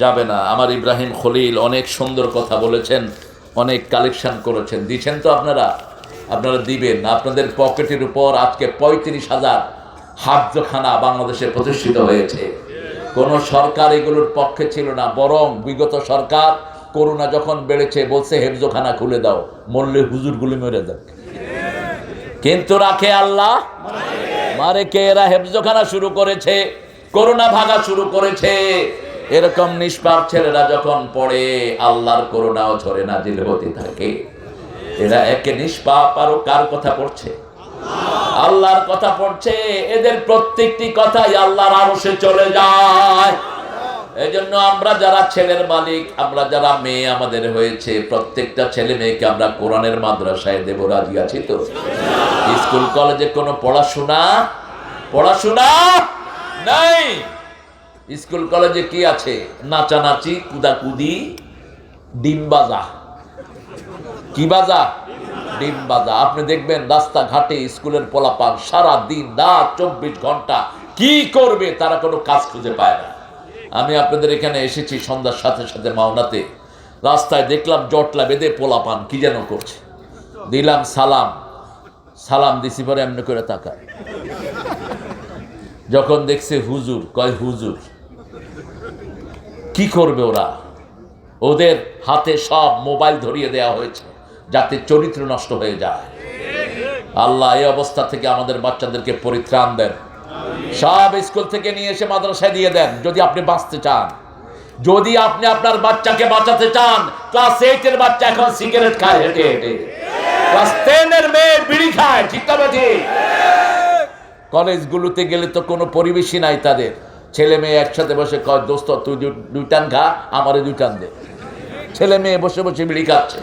যাবে না। আমার ইব্রাহিম খলিল অনেক সুন্দর কথা বলেছেন, অনেক কালেকশন করেছেন, দিচ্ছেন তো আপনারা? আপনারা দিবেন। আপনাদের পকেটের উপর আজকে 35,000 হাফজখানা বাংলাদেশে প্রতিষ্ঠিত হয়েছে। কোন সরকার এগুলোর পক্ষে ছিল না, বরং বিগত সরকার করোনা যখন বেড়েছে বলছে হেফজখানা খুলে দাও, মরলে হুজুরগুলি মেরে যাক। কিন্তু রাখে আল্লাহ, মারে কে? এরা হেফজখানা শুরু করেছে, করোনা ভাগা শুরু করেছে। এরকম নিষ্পাপ ছেলেরা যখন পড়ে, আল্লাহর করোনাও ঝরে নাজিল হতে থাকে। এরা একে নিষ্পাপ, আরো কার কথা পড়ছে? আল্লাহর কথা পড়ছে। এদের প্রত্যেকটি কথাই আল্লাহর আরশে চলে যায়। এই জন্য আমরা যারা ছেলের মালিক, আমরা যারা মেয়ে আমাদের হয়েছে, প্রত্যেকটা ছেলে মেয়েকে আমরা কোরআনের মাদ্রাসায় দেব, রাজি আছি তো? স্কুল কলেজে কোনো পড়াশোনা নাই। স্কুল কলেজে কি আছে? নাচানাচি, কুদাকুদি, ডিম বাজা। কি বাজা? ডিম বাজা। আপনি দেখবেন রাস্তাঘাটে স্কুলের পোলাপান সারা দিন রাত 24 ঘন্টা কি করবে, তারা কোনো কাজ খুঁজে পায় না। আমি আপনাদের এখানে এসেছি সন্ধ্যার সাথে সাথে মাওনাতে, রাস্তায় দেখলাম জটলা বেঁধে পোলাপান কি যেন করছে। দিলাম সালাম দিছি, পরে এমনি করে তাকায়। যখন দেখছে হুজুর, কয় হুজুর। কি করবে ওরা? ওদের হাতে সব মোবাইল ধরিয়ে দেওয়া হয়েছে যাতে চরিত্র নষ্ট হয়ে যায়। আল্লাহ এই অবস্থা থেকে আমাদের বাচ্চাদেরকে পরিত্রাণ দেন। সব স্কুল থেকে নিয়ে এসে মাদ্রাসায় দিয়ে দেন, যদি আপনি বাঁচতে চান। যদি আপনি আপনার বাচ্চাকে বাঁচাতে চান, ক্লাস 8 এর বাচ্চা এখন সিগারেট খায় হেঁটে হেঁটে, ক্লাস 10 এর মেয়ে বিড়ি খায়, ঠিক না ঠিক? কলেজগুলোতে গেলে তো কোনো পরিবেশই নাই তাদের। ছেলে মেয়ে একসাথে বসে কয়, দোস্ত তুই 2 টান খা, আমারে 2 টান দে। ছেলে মেয়ে বসে বসে বিড়ি খাচ্ছে।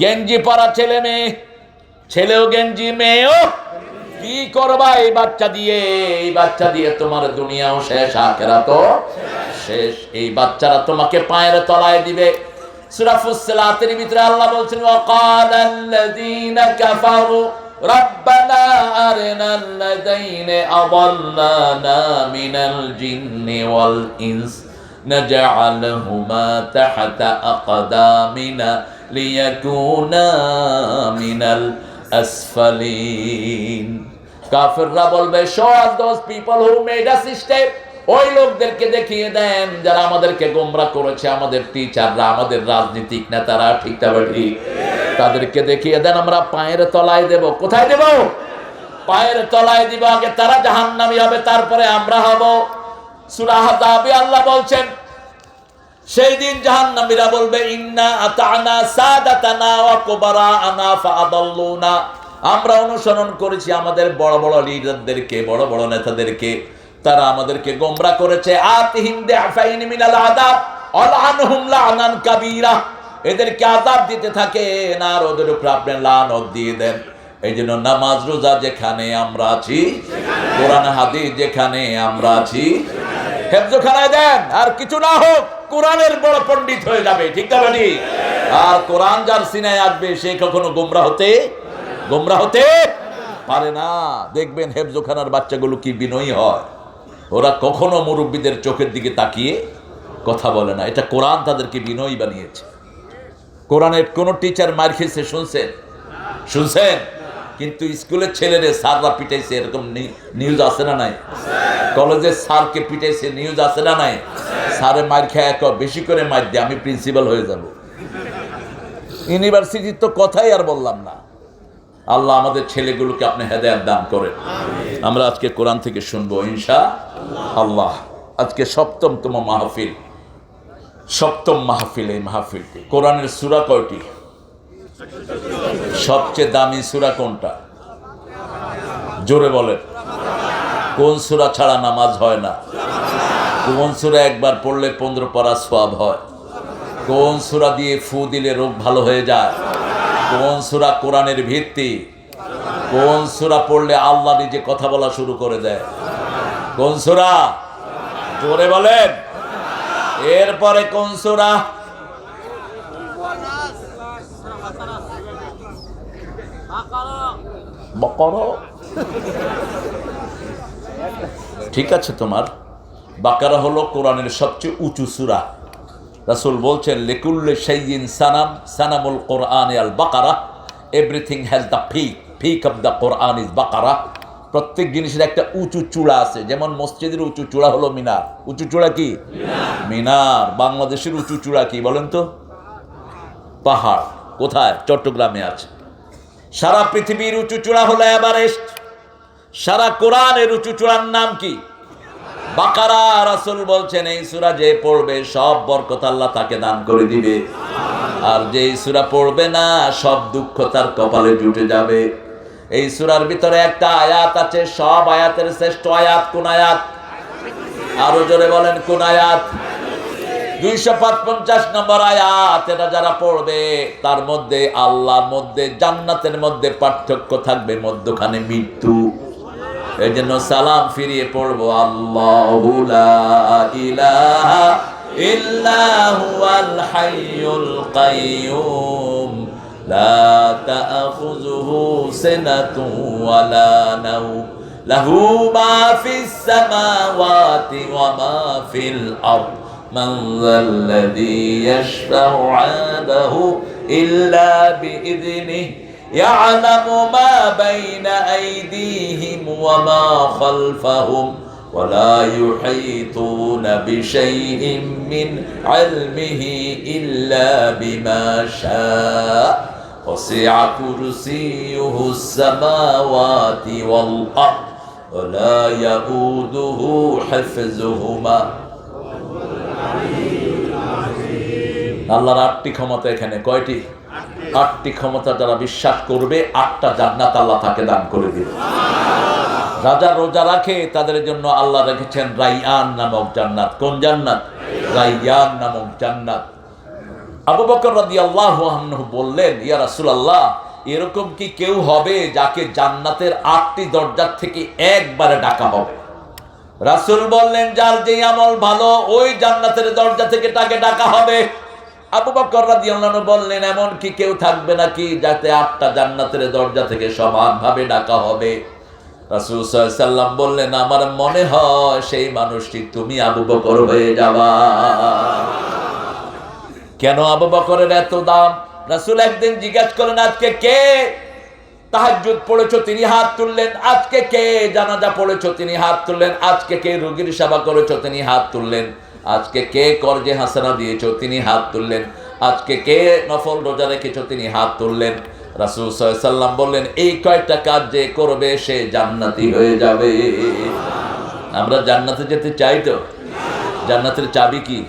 গেঞ্জি পরা ছেলে মেয়ে, ছেলেও গেঞ্জি, মেয়েও। কি করবা এই বাচ্চা দিয়ে? এই বাচ্চা দিয়ে তোমার দুনিয়াও শেষ, আখিরাতও শেষ। এই বাচ্চারা তোমাকে পায়ের তলায় দিবে। সূরা ফুসসিলাতের ভিতরে আল্লাহ বলছেন, ওয়াকালাল্লাযীনা কাফারু রাব্বানা আরিনাল্লাযীনা আযাল্লানা মিনাল জিন্নি ওয়াল ইনস নাজআলহুমা তাহতা আকদামিনা লিয়াকুনা মিনাল আসফালিন। কাফেররা বলবে, show us those people who made us step। ওই লোকদেরকে দেখিয়ে দেন যারা আমাদেরকে গোমরা করেছে, আমাদের টিচাররা, আমাদের রাজনীতিক নেতারা, ঠিক না ঠিক? তাদেরকে দেখিয়ে দেন, আমরা পায়ের তলায় দেব। কোথায় দেব? পায়ের তলায় দিব। আগে তারা জাহান্নামী হবে, তারপরে আমরা হব। সূরা আহজাবে আল্লাহ বলছেন, সেই দিন জাহান্নামীরা বলবে, ইন্না আতানা সাদাতানা ওয়া কুবারানা ফাআদাল্লুনা। আমরা অনুসরণ করেছি আমাদের বড় বড় লিডারদেরকে, বড় বড় নেতাদেরকে, তারা আমাদেরকে গোমরা করেছে। আতিহিম দিআফাইন মিনাল আযাব আলআনহুম লানান কাবীরা। এদেরকে আযাব দিতে থাকেন আর ওদের উপর আপনি লানত দিয়ে দেন। এই জন্য নামাজ রোজা যেখানে আমরা আছি, কোরআন হাদিস যেখানে আমরা আছি, হেফজখানায় দেন। আর কিছু না হোক, কোরআনের বড় পণ্ডিত হয়ে যাবে, ঠিক না বাড়ি? আর কোরআন যার সিনায় আসবে, সে কখনো গোমরা হতে পারে না। দেখবেন হেফজখানার বাচ্চাগুলো কি বিনয়ী হয়। ওরা কখনো মুরব্বীদের চোখের দিকে তাকিয়ে কথা বলে না। এটা কোরআন তাদেরকে বিনয়ী বানিয়েছে। কোরআনের কোন টিচার মার খেয়েছে শুনছেন? শুনছেন? কিন্তু স্কুলের ছেলেরে স্যাররা পিটাইছে, এরকম নিউজ আছে না নাই? কলেজের স্যারকে পিটাইছে, নিউজ আছে না নাই? স্যারে মার খেয়ে বেশি করে মার দিয়ে আমি প্রিন্সিপাল হয়ে যাব। ইউনিভার্সিটির তো কথাই আর বললাম না। আল্লাহ আমাদের ছেলেগুলোকে আপনি হেদায়েত দান করেন। আমরা আজকে কোরআন থেকে শুনবো ইনশাআল্লাহ। আজকে সপ্তমতম মাহফিল, সপ্তম মাহফিল। এই মাহফিলটি কোরআনের সূরা কয়টি? সবচেয়ে দামি সূরা কোনটা? জোরে বলেন। কোন সূরা ছাড়া নামাজ হয় না? কোন সূরা একবার পড়লে 15 পারা সওয়াব হয়? কোন সূরা দিয়ে ফু দিলে রোগ ভালো হয়ে যায়? কোন সূরা কোরআনের ভিত্তি? কোন সূরা পড়লে আল্লাহ নিজে কথা বলা শুরু করে দেয়? কোন সূরা? জোরে বলেন। এরপরে কোন সূরা? বাকারা। ঠিক আছে, তোমার বাকারা হলো কোরআনের সবচেয়ে উঁচু সূরা। রাসূল বলছেন লিকুল্লি শাইইন সানাম, সানামুল কোরআন আল বাকারা। Everything has the peak of the Quran is Baqarah. প্রত্যেক জিনিসের একটা উঁচু চূড়া আছে। যেমন মসজিদের উঁচু চূড়া হলো মিনার। উঁচু চূড়া কি? মিনার। বাংলাদেশের উঁচু চূড়া কি বলেন তো? পাহাড়। কোথায়? চট্টগ্রামে আছে। সারা পৃথিবীর উঁচু চূড়া হলো এভারেস্ট। সারা কোরআনের উঁচু চূড়ার নাম কি? বাকারা। রাসূল বলছেন এই সূরা যে পড়বে সব বরকত আল্লাহ তাকে দান করে দিবে, আর যে সূরা পড়বে না সব দুঃখ তার কপালে জুটে যাবে। এই সূরার ভিতরে একটা আয়াত আছে, সব আয়াতের শ্রেষ্ঠ আয়াত। কোন আয়াত? আরো জোরে বলেন, কোন আয়াত? 255 নম্বর আয়াত। এটা যারা পড়বে তার মধ্যে আল্লাহর মধ্যে, জান্নাতের মধ্যে পার্থক্য থাকবে, মধ্যখানে মৃত্যু। এই জন্য সালাম ফিরিয়ে পড়বো, আল্লাহু লা ইলাহা ইল্লা হুয়াল হাইয়ুল কাইয়ুম লা তা'খুযুহু সিনাতুন ওয়ালা নাওম লাহু মা ফিস সামাওয়াতি ওয়া মা ফিল আরদ মান যাল্লাযী ইয়াশফা'ু 'ইনদাহু ইল্লা বিইذনিহি يعلم ما بين أيديهم وما خلفهم ولا يحيطون بشيء من علمه إلا بما شاء وسع كرسيه السماوات والأرض ولا يؤوده حفظهما আল্লাহর 8টি ক্ষমতা এখানে। কয়টি? 8টি ক্ষমতা যারা বিশ্বাস করবে 8টা জান্নাত আল্লাহ তাকে দান করে দিবে। রাজা রোজা রাখে তাদের জন্য আল্লাহ রেখেছেন রাইয়ান নামক জান্নাত। কোন জান্নাত? রাইয়ান নামক জান্নাত। আবু বকর রাদিয়াল্লাহু আনহু বললেন, ইয়া রাসূলুল্লাহ, এরকম কি কেউ হবে যাকে জান্নাতের 8টি দরজা থেকে একবারে ডাকা হবে? রাসূল বললেন, যার যে আমল ভালো ওই জান্নাতের দরজা থেকে তাকে ডাকা হবে। আবু বকর রাদিয়াল্লাহু আনহু বললেন, এমন কি কেউ থাকবে নাকি যাতে 8টা জান্নাতের দরজা থেকে সমানভাবে ডাকা হবে? রাসূল সাল্লাল্লাহু আলাইহি ওয়াসাল্লাম বললেন, আমার মনে হয় সেই মানুষটি তুমি আবু বকর হয়ে যাবা। কেন আবু বকরের এত দাম? রাসূল একদিন জিজ্ঞাসা করলেন, আজকে কে তাহাজ্জুদ পড়েছো? তিনি হাত তুললেন। আজকে কে জানাজা পড়েছো? তিনি হাত তুললেন। আজকে কে রোগীর সেবা করেছো? তিনি হাত তুললেন। আজকে কে কর্জে হাসানা দিয়েছো? তিনি হাত তুললেন। আজকে কে নফল রোজা রেখেছো? তিনি হাত তুললেন। রাসূল সাল্লাল্লাহু আলাইহি ওয়াসাল্লাম বললেন, এই কয়টা কাজ যে করবে সে জান্নাতি হয়ে যাবে। আমরা জান্নাতে যেতে চাই তো? জান্নাতের চাবি কি?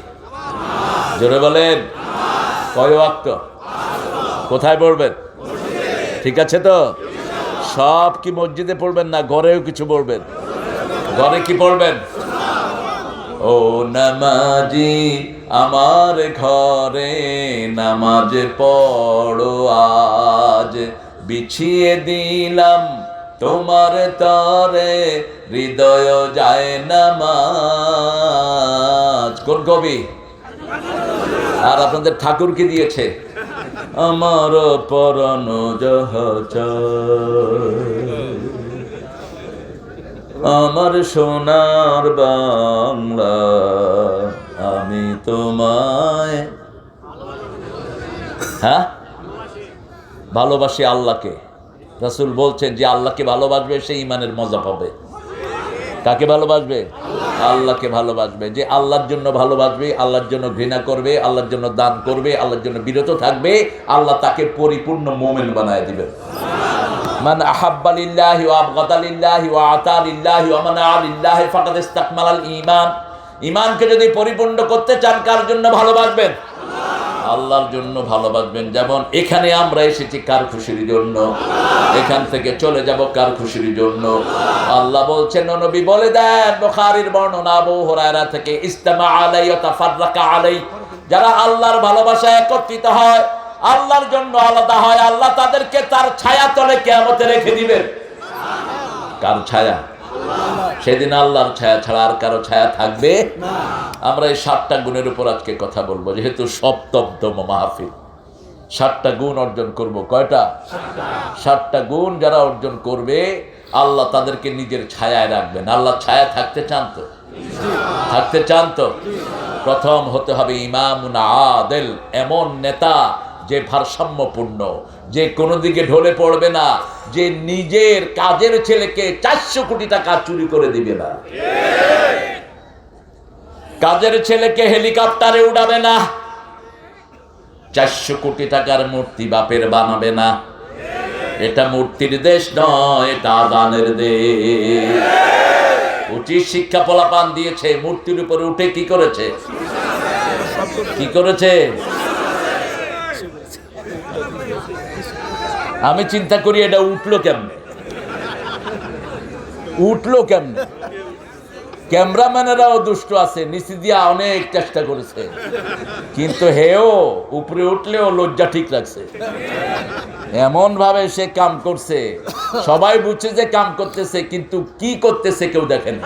জোরে বলেন। কয় ওয়াক্ত? কোথায় পড়বেন? ঠিক আছে তো? সব কি মসজিদে পড়বেন না ঘরেও কিছু পড়বেন? ঘরে কি পড়বেন? ও নামাজি আমার ঘরে নামাজ পড়ো আজ, বিছিয়ে দিলাম তোমার তরে হৃদয় যায় নামাজ। কোন কবি? আর আপনাদের ঠাকুর কি দিয়েছে? আমার পরাণ যাহা চায়, আমার সোনার বাংলা আমি তোমায় হ্যাঁ ভালোবাসি আল্লাহকে। রাসূল বলছেন যে আল্লাহকে ভালোবাসবে সে ঈমানের মজা পাবে। কাকে ভালোবাসবে? আল্লাহকে ভালোবাসবে। যে আল্লাহর জন্য ভালোবাসবে, আল্লাহর জন্য ঘৃণা করবে, আল্লাহর জন্য দান করবে, আল্লাহর জন্য বিরত থাকবে, আল্লাহ তাকে পরিপূর্ণ মুমিন বানায় দিবেন। মান আহাব্বা লিল্লাহি ওয়া আবগাদা লিল্লাহি ওয়া আতা লিল্লাহি ওয়া মানা লিল্লাহি ফাকাদ ইসতাকমালাল ঈমান। ঈমানকে যদি পরিপূর্ণ করতে চান কার জন্য ভালোবাসবেন? আল্লাহর জন্য ভালোবাসবেন। যেমন এখানে আমরা এসেছি কার খুশির জন্য, এখান থেকে চলে যাব কার খুশির জন্য। আল্লাহ বলছেন, নবী বলে দেন, বুখারীর বর্ণনা আবু হুরায়রা থেকে, ইস্তামা আলাই ওয়া তাফাররাকা আলাই। যারা আল্লাহর ভালোবাসায় একত্রিত হয়, আল্লাহর জন্য আলাদা হয়, আল্লাহ তাদেরকে তার ছায়া তলে কিয়ামতে রেখে দিবেন। কার ছায়া? সেদিন আল্লাহর ছায়া ছাড়া আর কারো ছায়া থাকবে না। আমরা এই 7টা গুণের উপর আজকে কথা বলবো, যেহেতু সপ্তমতম মাহফিল। 7টা গুণ অর্জন করব। কয়টা? 7টা গুণ যারা অর্জন করবে আল্লাহ তাদেরকে নিজের ছায়ায় রাখবেন। আল্লাহ ছায়া থাকতে চান তো? থাকতে চান তো? প্রথম হতে হবে ইমামুন আদিল, এমন নেতা যে ভারসাম্যপূর্ণ, যে কোনো দিকে ঢলে পড়বে না, যে নিজের কাজের ছেলেকে 400 কোটি টাকা চুরি করে দিবে না, কাজের ছেলেকে হেলিকপ্টারে উড়াবে না, 400 কোটি টাকার মূর্তি বাপের বানাবে না। এটা মূর্তির দেশ নয়, এটা আযানের দেশ। উচিত শিক্ষা পোলাপান দিয়েছে, মূর্তির উপরে উঠে কি করেছে? কি করেছে? আমি চিন্তা করি এটা উঠলো কেমনে, উঠলো কেমনে। ক্যামেরাম্যানেরাও দুষ্ট আছে, নিচে দিয়া অনেক চেষ্টা করেছে, কিন্তু হেও উপরে উঠলেও লজ্জা ঠিক রাখছে। এমন ভাবে সে কাম করছে, সবাই বুঝছে যে কাম করতেছে, কিন্তু কি করতেছে কেউ দেখেন।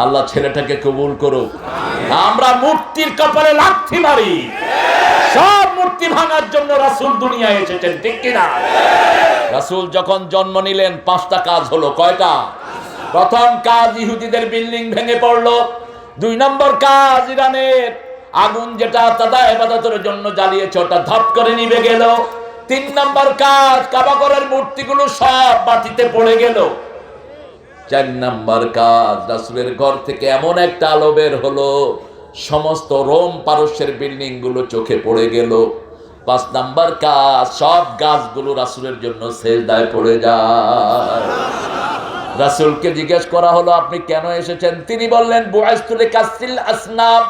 আল্লাহ ছেলেটাকে কবুল করুক। আমরা মূর্তির কপালে লাথি মারি, সব মূর্তি ভাঙার জন্য রাসূল দুনিয়ায় এসেছেন, ঠিক কিনা? রাসূল যখন জন্ম নিলেন 5টা কাজ হলো। কয়টা? প্রথম কাজ ইহুদিদের বিল্ডিং ভেঙে পড়লো। 2 নম্বর কাজ ইরানের আগুন যেটা তারা ইবাদতের জন্য জ্বালিয়েছে ওটা ধপ করে নিভে গেল। 3 নম্বর কাজ কাবা ঘরের মূর্তিগুলো সব মাটিতে পড়ে গেল। 4 নম্বর কাজ রাসূলের ঘর থেকে এমন একটা আলো বের হলো, সমস্ত রোম পারস্যের বিল্ডিং গুলো চোখে পড়ে গেল। 5 নম্বর কাজ সব গাছগুলো রাসূলের জন্য সেজদায় পড়ে যায়। রাসূলকে জিজ্ঞেস করা হলো, আপনি কেন এসেছেন? তিনি বললেন, বুআইস্তু লিকাসরিল আসনাম,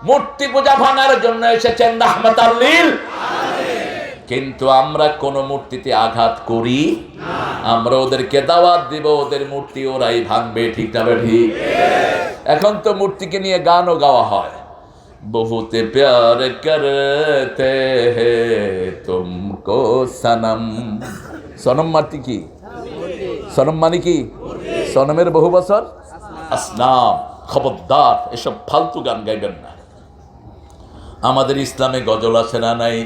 মূর্তি পূজা ভাঙার জন্য এসেছেন, রাহমাতাল লিল আলামিন। কিন্তু আমরা কোন মূর্তিতে আঘাত করি না, আমরা ওদেরকে দাওয়াত দিব, ওদের মূর্তি ওরাই ভাঙবে, ঠিক না ঠিক? এখন তো মূর্তিকে নিয়ে গানও গাওয়া হয়, বহুত প্যার করতে হে তুমকো সনম। সনম মাটি কি? সনম মানে কি? সনমের বহু বছর আসনাম। খবরদার এসব ফালতু গান গাইবেন না। আমাদের ইসলামে গজল আছে না নাই?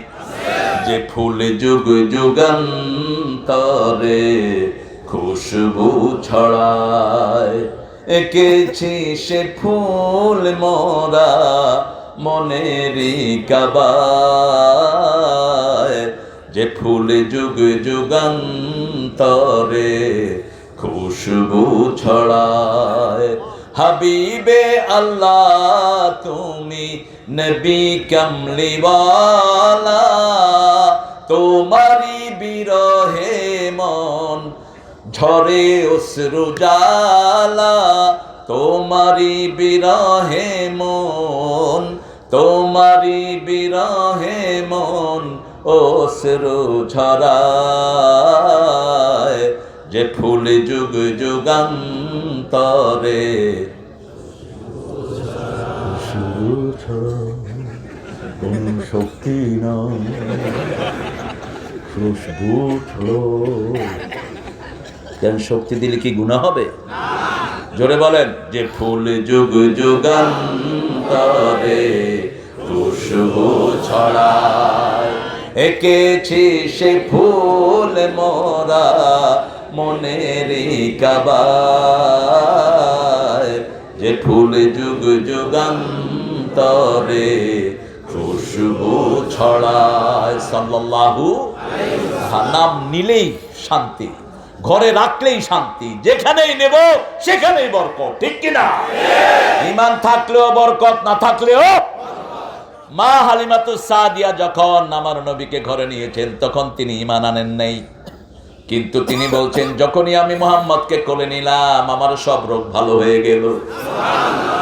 যে ফুল যুগ যুগান্তরে খুশবু ছড়ায়, এঁকেছি সে ফুল মোরা মনেরই কাবায়। যে ফুল যুগ যুগান্তরে খুশবু ছড়ায়, হাবিবে আল্লাহ তুমি নবী কমলিওয়ালা, তোমারি বিরহে মন ঝরে অশ্রু জ্বালা, তোমারি বিরহে মন, তোমারি বিরহে মন অশ্রু ঝরায়। যে ফুল যুগ যুগান্তরে কোন শক্তি না খুশবু ছড়ো। কেন শক্তি দিলে কি গুনাহ হবে? জোরে বলেন। যে ফুল যুগ যুগান্তরে খুশবু ছড়ায়, এঁকেছি সে ফুল মোরা মনেরই কাবায়। যে ফুলে যুগ যুগান্তরে খুশবু ছড়ায় সাল্লাল্লাহু নাম নিলেই শান্তি, ঘরে রাখলেই শান্তি, যেখানেই নেব সেখানেই বরকত, ঠিক কিনা? ঈমান থাকলেও বরকত, না থাকলেও। মা হালিমাতুস সাদিয়া যখন আমার নবীকে ঘরে নিয়েছেন তখন তিনি ঈমান আনেন নাই, কিন্তু তিনি বলছেন যখনই আমি মুহাম্মদকে কোলে নিলাম আমার সব রোগ ভালো হয়ে গেল।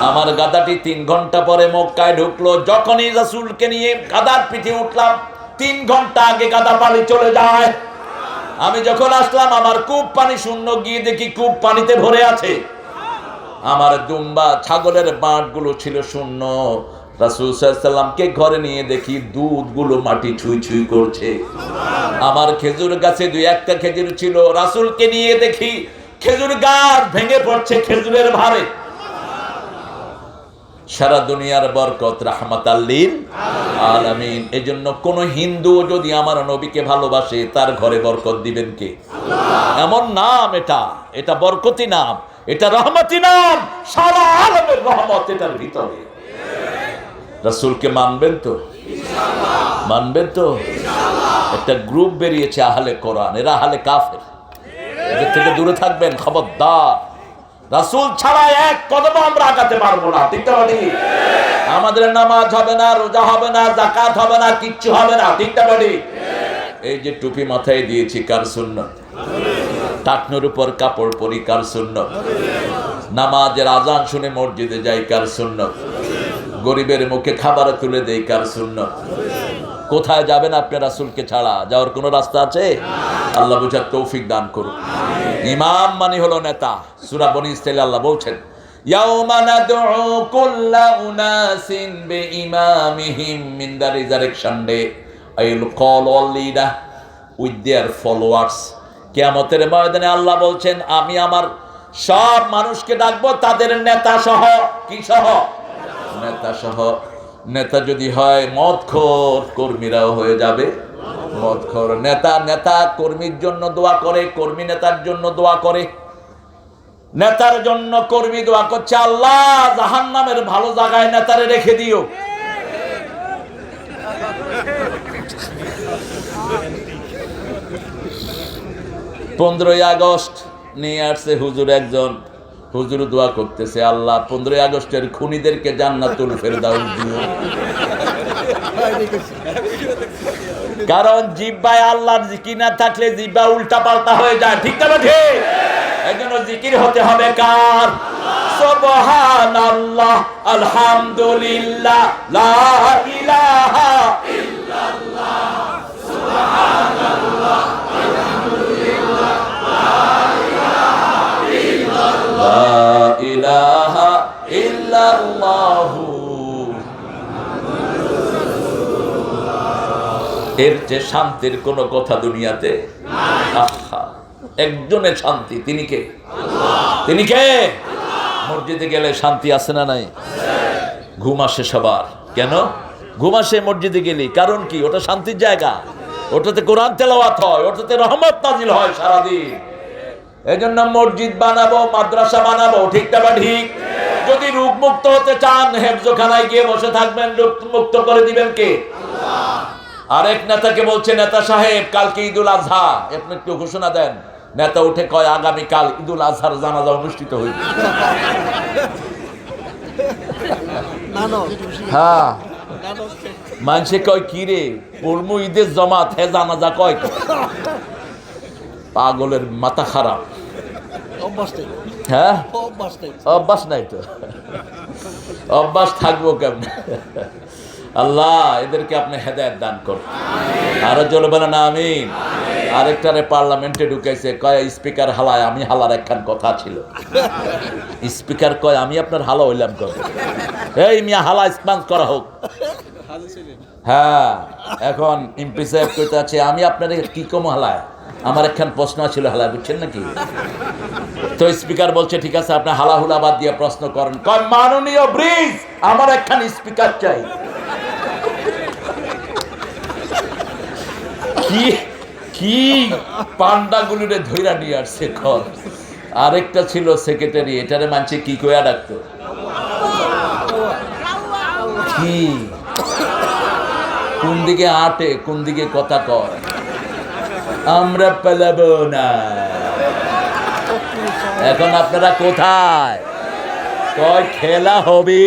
আমার গাদাটি 3 ঘন্টা পরে মক্কায় ঢুকলো, যখনই রাসূলকে নিয়ে গাদার পিঠে উঠলাম 3 ঘন্টা আগে গাদা পানি চলে যায়। আমি যখন আসলাম আমার কূপ পানি শূন্য, গিয়ে দেখি কূপ পানিতে ভরে আছে। আমার দুম্বা ছাগলের বাঁটগুলো ছিল শূন্য। রাসূল সাল্লাল্লাহু আলাইহি সাল্লামকে ঘরে নিয়ে দেখি দুধগুলো মাটি ছুঁই ছুঁই করছে। আমার খেজুর গাছে 2-1টা খেজুর ছিল, রাসূলকে নিয়ে দেখি খেজুর গাছ ভেঙে পড়ছে খেজুরের ভারে। সারা দুনিয়ার বরকত রাহমাতাল লিল আলামিন। এজন্য কোন হিন্দু যদি আমার নবীকে ভালোবাসে তার ঘরে বরকত দিবেন কে? এমন নাম এটা, এটা বরকতি নাম, এটা রহমতি নাম, সারা আলমের রহমত এটার ভিতরে। রাসূলকে মানবেন তো? মানবেন তো? একটা গ্রুপ বেরিয়েছে আহলে কোরআন, এরা আহলে কাফের, এদের থেকে দূরে থাকবেন, খবরদার। রাসূল ছাড়া এক কদম আমরা আগাতে পারবো না, ঠিক না? আমাদের নামাজ হবে না, রোজা হবে না, যাকাত হবে না, কিচ্ছু হবে না, ঠিক না? এই যে টুপি মাথায় দিয়েছি কার সুন্নাত? টাকনোর উপর কাপড় পরি কার সুন্নাত? নামাজের আজান শুনে মসজিদে যাই কার সুন্নাত? গরিবের মুখে খাবার তুলে দেই কার সুন্নাত? কোথায় যাবেন আপনি রাসূলকে ছাড়া? যাওয়ার কোনো রাস্তা আছে? আল্লাহ বুঝার তৌফিক দান করুন। ইমাম মানে হলো নেতা। সূরা বনী ইসরাঈল আল্লাহ বলছেন ইয়াউমা নাদউ কুল্লা উনাসিন বিইমামিহিম মিন the resurrection day I will call all leader with their followers. কিয়ামতের ময়দানে আল্লাহ বলছেন আমি আমার সব মানুষকে ডাকবো তাদের নেতা সহ। কি সহ? নেতা সহ। নেতা যদি হয় মদখোর, কর্মীরাও হয়ে যাবে মদখোর। নেতা নেতা কর্মীর জন্য দোয়া করে, কর্মী নেতার জন্য দোয়া করে, নেতার জন্য কর্মী দোয়া করছে আল্লাহ জাহান্নামের ভালো জায়গায় নেতারে রেখে দিও। পনেরোই আগস্ট নিয়ে আসছে হুজুর একজন, হুজুর দোয়া করতেছে আল্লাহ 15ই আগস্টের খুনিদেরকে জান্নাতুল ফেরদাউস দিও। কারণ জিহ্বায় আল্লাহর জিকির না থাকলে জিহ্বা উল্টা পাল্টা হয়ে যায়, ঠিক না? ঠিক। এজন্য জিকির হতে হবে কার? সুবহানাল্লাহ, আলহামদুলিল্লাহ, লা ইলাহা ইল্লাল্লাহ, সুবহানাল্লাহ, আলহামদুলিল্লাহ, লা ইলাহা ইল্লাল্লাহ। এর চেয়ে শান্তির কোনো কথা দুনিয়াতে আহা, একজনের শান্তি, তিনি কে? তিনি কে? মসজিদে গেলে শান্তি আছে না নাই? ঘুম আসে সবার। কেন ঘুম আসে মসজিদে গেলি? কারণ কি? ওটা শান্তির জায়গা, ওটাতে কোরআন তেলাওয়াত হয়, ওটাতে রহমত নাজিল হয় সারাদিন। এজন্য মসজিদ বানাবো, মাদ্রাসা বানাবো, ঠিক না? ঠিক। যদি রোগ মুক্ত হতে চান হেফজখানায় গিয়ে বসে থাকবেন, রোগ মুক্ত করে দিবেন কে? আরেক নেতাকে বলছে নেতা সাহেব কালকে ঈদুল আজহা, আপনি একটু ঘোষণা দেন। নেতা উঠে কয় আগামীকাল ঈদুল আজহার জানাজা অনুষ্ঠিত হইবে। হ্যাঁ, মানুষে কয় কি রে পড়মু ঈদের জমাত, হে জানাজা কয়? পাগলের মাথা খারাপ। হ্যাঁ, অভ্যাস নাই তো, অভ্যাস থাকবো কেমন? আল্লাহ এদেরকে আপনি হেদায়েত দান করুন। আরো জ্বলবে না আমিন। আরেকটারে পার্লামেন্টে ঢুকাইছে, কয় স্পিকার হালায়, আমি হালার একখান কথা ছিল। স্পিকার কয় আমি আপনার হালা হইলাম কবে? এই মিয়া হালা স্পঞ্জ করা হোক। হ্যাঁ, এখন এমপি সাহেব কইতে আছে আমি আপনার কি কম হালায়, আমার একখান প্রশ্ন ছিল হালায়, বুঝছেন নাকি? তো স্পিকার বলছে ঠিক আছে আপনি হালা হুলা বাদ দিয়ে প্রশ্ন করেন। কয় মাননীয় ব্রিজ, আমার একখান স্পিকার চাই। কি কি পান্ডাগুলিরে ধইরা নিয়ে আসছে ঘর। আরেকটা ছিল সেক্রেটারি, এটারে মানছে কি কইয়া ডাকতো? কি কোন দিকে আটে, কোন দিকে কথা কয়? আমরা পালাবো না। এখন আপনারা কোথায়? কয় খেলা হবে।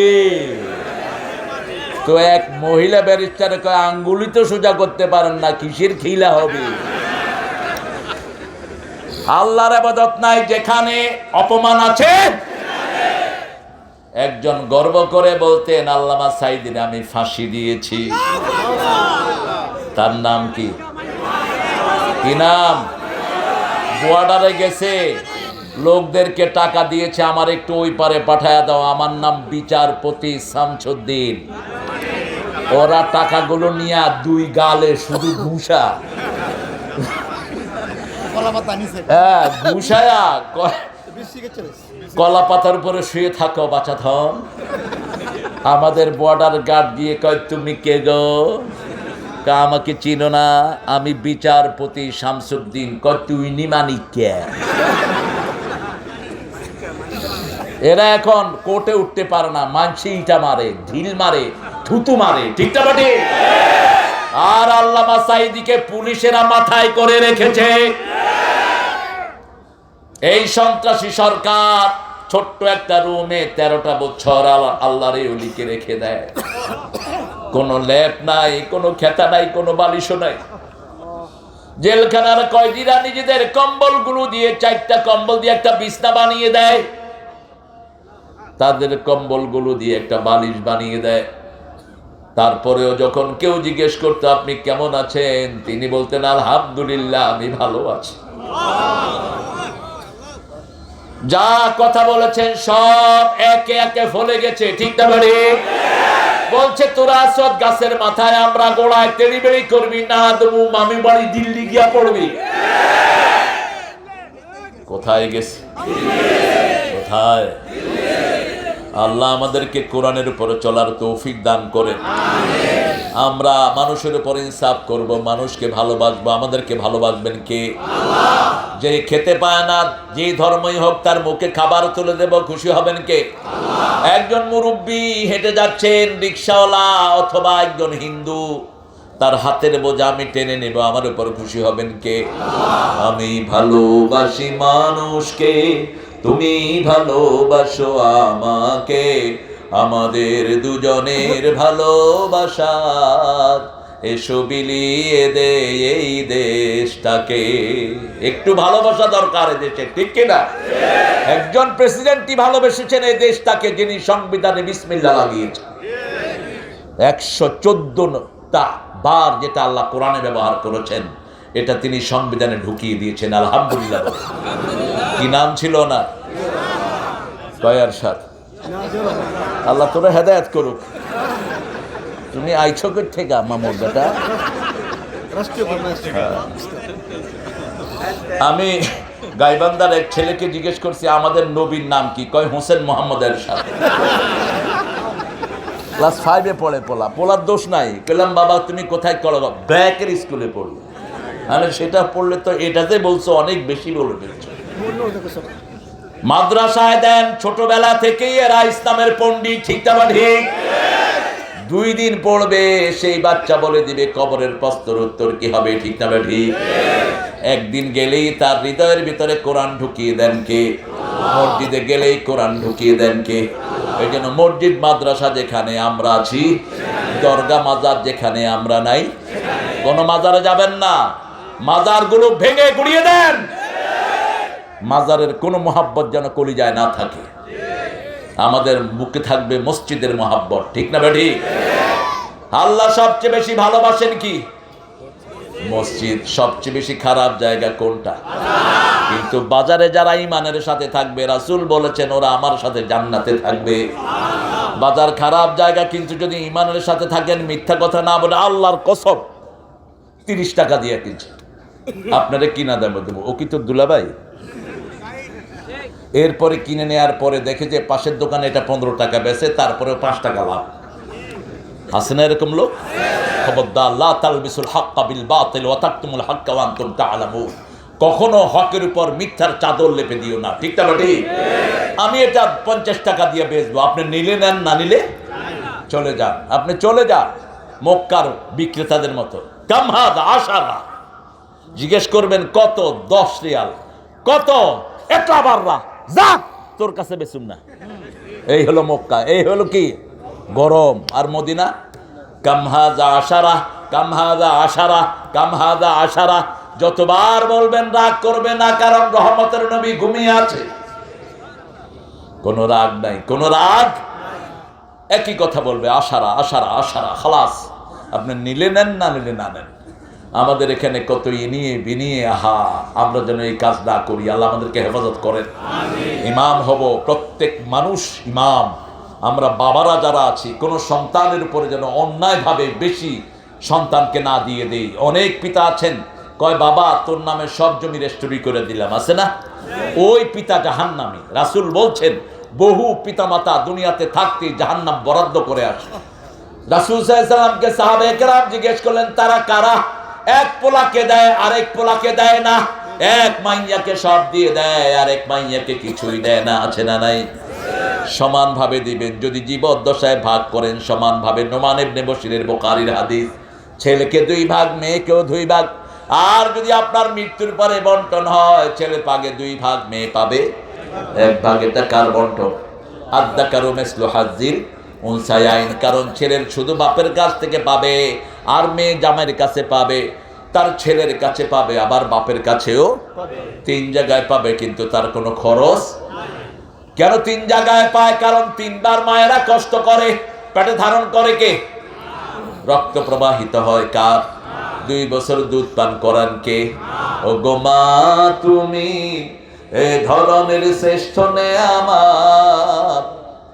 তো এক মহিলা ব্যারিস্টারে কয় আঙ্গুলি তো সোজা করতে পারেন না, কিসের খেলা হবে? আল্লাহর ইবাদত নাই যেখানে অপমান আছে। একজন গর্ব করে বলতেন আল্লামা সাইদিনে আমি ফাঁসি দিয়েছি। তার নাম কি? কি নাম? বর্ডারে গেছে, লোকদেরকে টাকা দিয়েছে আমার একটু ওই পারে পাঠায়া দাও, আমার নাম বিচারপতি শামসুদ্দিন। ওরা টাকাগুলো নিয়ে দুই গালে শুধু ঘুষা, হ্যাঁ ঘুষায়া কলা পাতার উপরে শুয়ে থাকো বাচ্চা ধন। আমাদের বর্ডার গার্ড গিয়ে কয় তুমি কে গো? আমাকে চিনো না, আমি বিচারপতি শামসুদ্দিন। কয় তুই নিমানি কে? এরা এখন কোর্টে উঠতে পারে না, মানসি ইটা মারে, ঢিল মারে, থুতু মারে, ঠিক না বাটি? আর আল্লামা সাইদিকে পুলিশেরা মাথায় করে রেখেছে। এই সন্ত্রাসী সরকার ছোট্ট একটা রুমে 13টা বছর আল্লাহর ওলিকে রেখে দেয়। কোনো ল্যাপ নাই, কোনো খেতা নাই, কোনো বালিশও নাই। জেলখানার কয়েদিরা নিজেদের কম্বলগুলো দিয়ে 4টা কম্বল দিয়ে একটা বিছনা বানিয়ে দেয়, তাদের কম্বলগুলো দিয়ে একটা বালিশ বানিয়ে দেয়। তারপরেও যখন কেউ জিজ্ঞেস করতো আপনি কেমন আছেন, তিনি বলতেন আলহামদুলিল্লাহ আমি ভালো আছি। যা কথা বলেছেন সব একে একে ফলে গেছে, ঠিক না বাড়ি? বলছে তোরা আসত গাছের মাথায়, আমরা গোড়ায় তেড়ি বেড়ি করবি না, দেবো মামি বাড়ি দিল্লি গিয়া পড়বি। কোথায় গেছে? কোথায়? আল্লাহ আমাদেরকে কোরআনের উপরে চলার তৌফিক দান করেন। আমরা মানুষের উপর ইনসাফ করব, মানুষকে ভালোবাসবো। আমাদেরকে ভালোবাসবেন কে? যে খেতে পায় না, যে ধর্মই হোক তার মুখে খাবার তুলে দেব, খুশি হবেন কে? একজন মুরব্বী হেঁটে যাচ্ছেন, রিক্সাওয়ালা অথবা একজন হিন্দু, তার হাতের বোঝা আমি টেনে নেব, আমার উপর খুশি হবেন কে? আমি ভালোবাসি মানুষকে, তুমি ভালোবাসো আমাকে, আমাদের দুজনের ভালোবাসা এসো বিলিয়ে দে এই দেশটাকে। একটু ভালোবাসা দরকার এই দেশে, ঠিক কিনা? একজন প্রেসিডেন্টই ভালোবেসেছেন এই দেশটাকে, যিনি সংবিধানে বিসমিল্লাহ লাগিয়েছেন। 114টা বার যেটা আল্লাহ কোরআনে ব্যবহার করেছেন, এটা তিনি সংবিধানে ঢুকিয়ে দিয়েছেন। আলহামদুলিল্লাহ। কি নাম ছিল না? কয়ার সাথ। আল্লাহ তোরা হেদায়েত করুক। তুমি আইছো কই থেকে মামুর বেটা? আমি গাইবান্ধার এক ছেলেকে জিজ্ঞেস করছি আমাদের নবীর নাম কি? কয় হোসেন মোহাম্মদ এরশাদ। ক্লাস 5-এ পড়ে। পোলার দোষ নাই। পেলাম বাবা তুমি কোথায় করো? ব্যাকের স্কুলে পড়লো। মানে সেটা পড়লে তো এটাতে বলছো অনেক বেশি বলে ফেলছো। মাদ্রাসায় দেন ছোটবেলা থেকেই এরা ইসলামের পণ্ডিত, ঠিক না ঠিক? 2 দিন পড়বে, সেই বাচ্চা বলে দিবে কবরের প্রশ্নের উত্তর কি হবে, ঠিক না ঠিক? একদিন গেলেই তার হৃদয়ের ভিতরে কোরআন ঢুকিয়ে দেন কে? মসজিদে গেলেই কোরআন ঢুকিয়ে দেন কে? এই জন্য মসজিদ মাদ্রাসা যেখানে আমরা আছি, দরগা মাজার যেখানে আমরা নাই, কোন মাজারে যাবেন না। মাজারগুলো ভেঙে গুড়িয়ে দেন। মাজারের কোনো মহাব্বত যেন কলিজায় না থাকে। আমাদের বুকে থাকবে মসজিদের মহাব্বত, ঠিক না বেঠি? আল্লাহ সবচেয়ে বেশি ভালোবাসেন কি? মসজিদ। সবচেয়ে বেশি খারাপ জায়গা কোনটা? কিন্তু বাজারে যারা ঈমানের সাথে থাকবে, রাসূল বলেছেন ওরা আমার সাথে জান্নাতে থাকবে। বাজার খারাপ জায়গা, কিন্তু যদি ঈমানের সাথে থাকেন, মিথ্যা কথা না বলে, আল্লাহর কসম 30 টাকা দিয়ে কিনছে, আপনারা কিনা দামে দেবো। ও কি তোর দুলাভাই? এরপরে কিনে নেওয়ার পরে দেখে যে পাশের দোকানে এটা 15 টাকা বেচে, তারপরে 5 টাকা লাভ। আছে না এরকম লোক? খবরদার, লা তালবিসুল হাক্কা বিল বাতিল ওয়া তাকতুমুল হাক্কা ওয়া আনতুম তা'লামুন। কখনো হকের উপর মিথ্যার চাদর লেপে দিও না, ঠিক না ঠিক? আমি এটা 50 টাকা দিয়ে বেচবো, আপনি নিলে নেন, না নিলে চলে যান, আপনি চলে যান মক্কার বিক্রেতাদের মতো। কামহাদ আশারা, জিজ্ঞেস করবেন কত? 10 রিয়াল। কত? এটা বাররা, যা তোর কাছে বেচুম না। এই হলো মক্কা, এই হলো কি গরম। আর মদিনা কামহাদা আশারা, কামহাদা আশারা, কামহাদা আশারা। যতবার বলবেন রাগ করবে না, কারণ রহমতের নবী ঘুমিয়ে আছে। কোন রাগ নাই, কোন রাগ, একই কথা বলবে, আশারা আশারা আশারা, খালাস। আপনি নিলে নেন, না নিলে না নেন। আমাদের এখানে কত ইনিয়ে বিনিয়ে, আহা, আমরা যেন এই কাজ না করি। আল্লাহ আমাদেরকে হেফাজত করেন। ইমাম হব, প্রত্যেক মানুষ ইমাম। আমরা বাবারা যারা আছি, কোনো সন্তানের উপরে যেন অন্যায়ভাবে বেশি সন্তানকে না দিয়ে দেই। অনেক পিতা আছেন, কয় বাবা তোর নামে সব জমি রেস্টোরি করে দিলাম, আছে না? ওই পিতা জাহান্নামী। রাসূল বলছেন বহু পিতামাতা দুনিয়াতে থাকতে জাহান্নাম বরাদ্দ করে আসে। রাসূল সাল্লাল্লাহু আলাইহি ওয়াসাল্লামকে সাহাবায়ে কেরাম জিজ্ঞেস করলেন তারা কারা? এক পোলাকে দেয়, আরেক পোলাকে দেয় না। এক মাইয়াকে সব দিয়ে দেয়, আরেক মাইয়াকে কিছুই দেয় না, আছে না নাই? সমানভাবে দিবেন। যদি জীবদ্দশায় ভাগ করেন সমানভাবে। নোমান ইবনে বশিরের বুখারীর হাদিস, ছেলেকে 2 ভাগ, মেয়েকেও 2 ভাগ। আর যদি আপনার মৃত্যুর পরে বন্টন হয়, ছেলে পাবে 2 ভাগ, মেয়ে পাবে 1 ভাগ। এটা কার বন্টন? আদ্দাকারু মিসলু হাজ্জিল উনসায়াইন। কারণ ছেলের শুধু বাপের কাছ থেকে পাবে, আর মেয়ে জামাইয়ের কাছে পাবে, তার ছেলের কাছে পাবে, আবার বাপের কাছেও 3 জায়গায় পাবে, কিন্তু তার কোনো খরচ। কেন 3 জায়গায় পায়? কারণ 3 বার মায়েরা কষ্ট করে, পেটে ধারণ করে কে? রক্ত প্রবাহিত হয় কার? 2 বছর দুধ পান করান কে? ও গো মা, তুমি এ ধরনের শ্রেষ্ঠ নেয়ামত,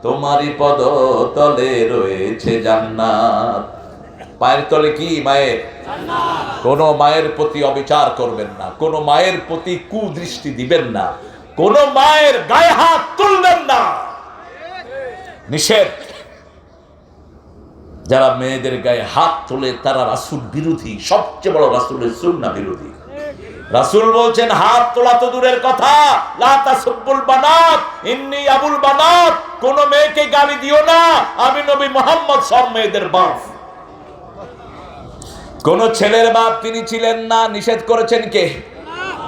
তোমারই পদ তলে রয়েছে জান্নাত। পায়ের তলে কি? মায়ের জান্নাত। কোন মায়ের প্রতি অবিচার করবেন না, কোন মায়ের প্রতি কুদৃষ্টি দিবেন না, কোন মায়ের গায়ে হাত তুলবেন না, নিষেধ। যারা মেয়েদের গায়ে হাত তোলে তারা রাসূল বিরোধী, সবচেয়ে বড় রাসূলের সুন্নাহ বিরোধী। রাসূল বলছেন হাত তোলা তো দূরের কথা, লা তাসুবুল বানাত ইন্নী আবুল বানাত। কোন মেয়েকে গালি দিও না, আমি নবী মুহাম্মদ সব মেয়েদের বাপ। কোন ছেলের বাপ তিনি ছিলেন না, নিষেধ করেছেন কে?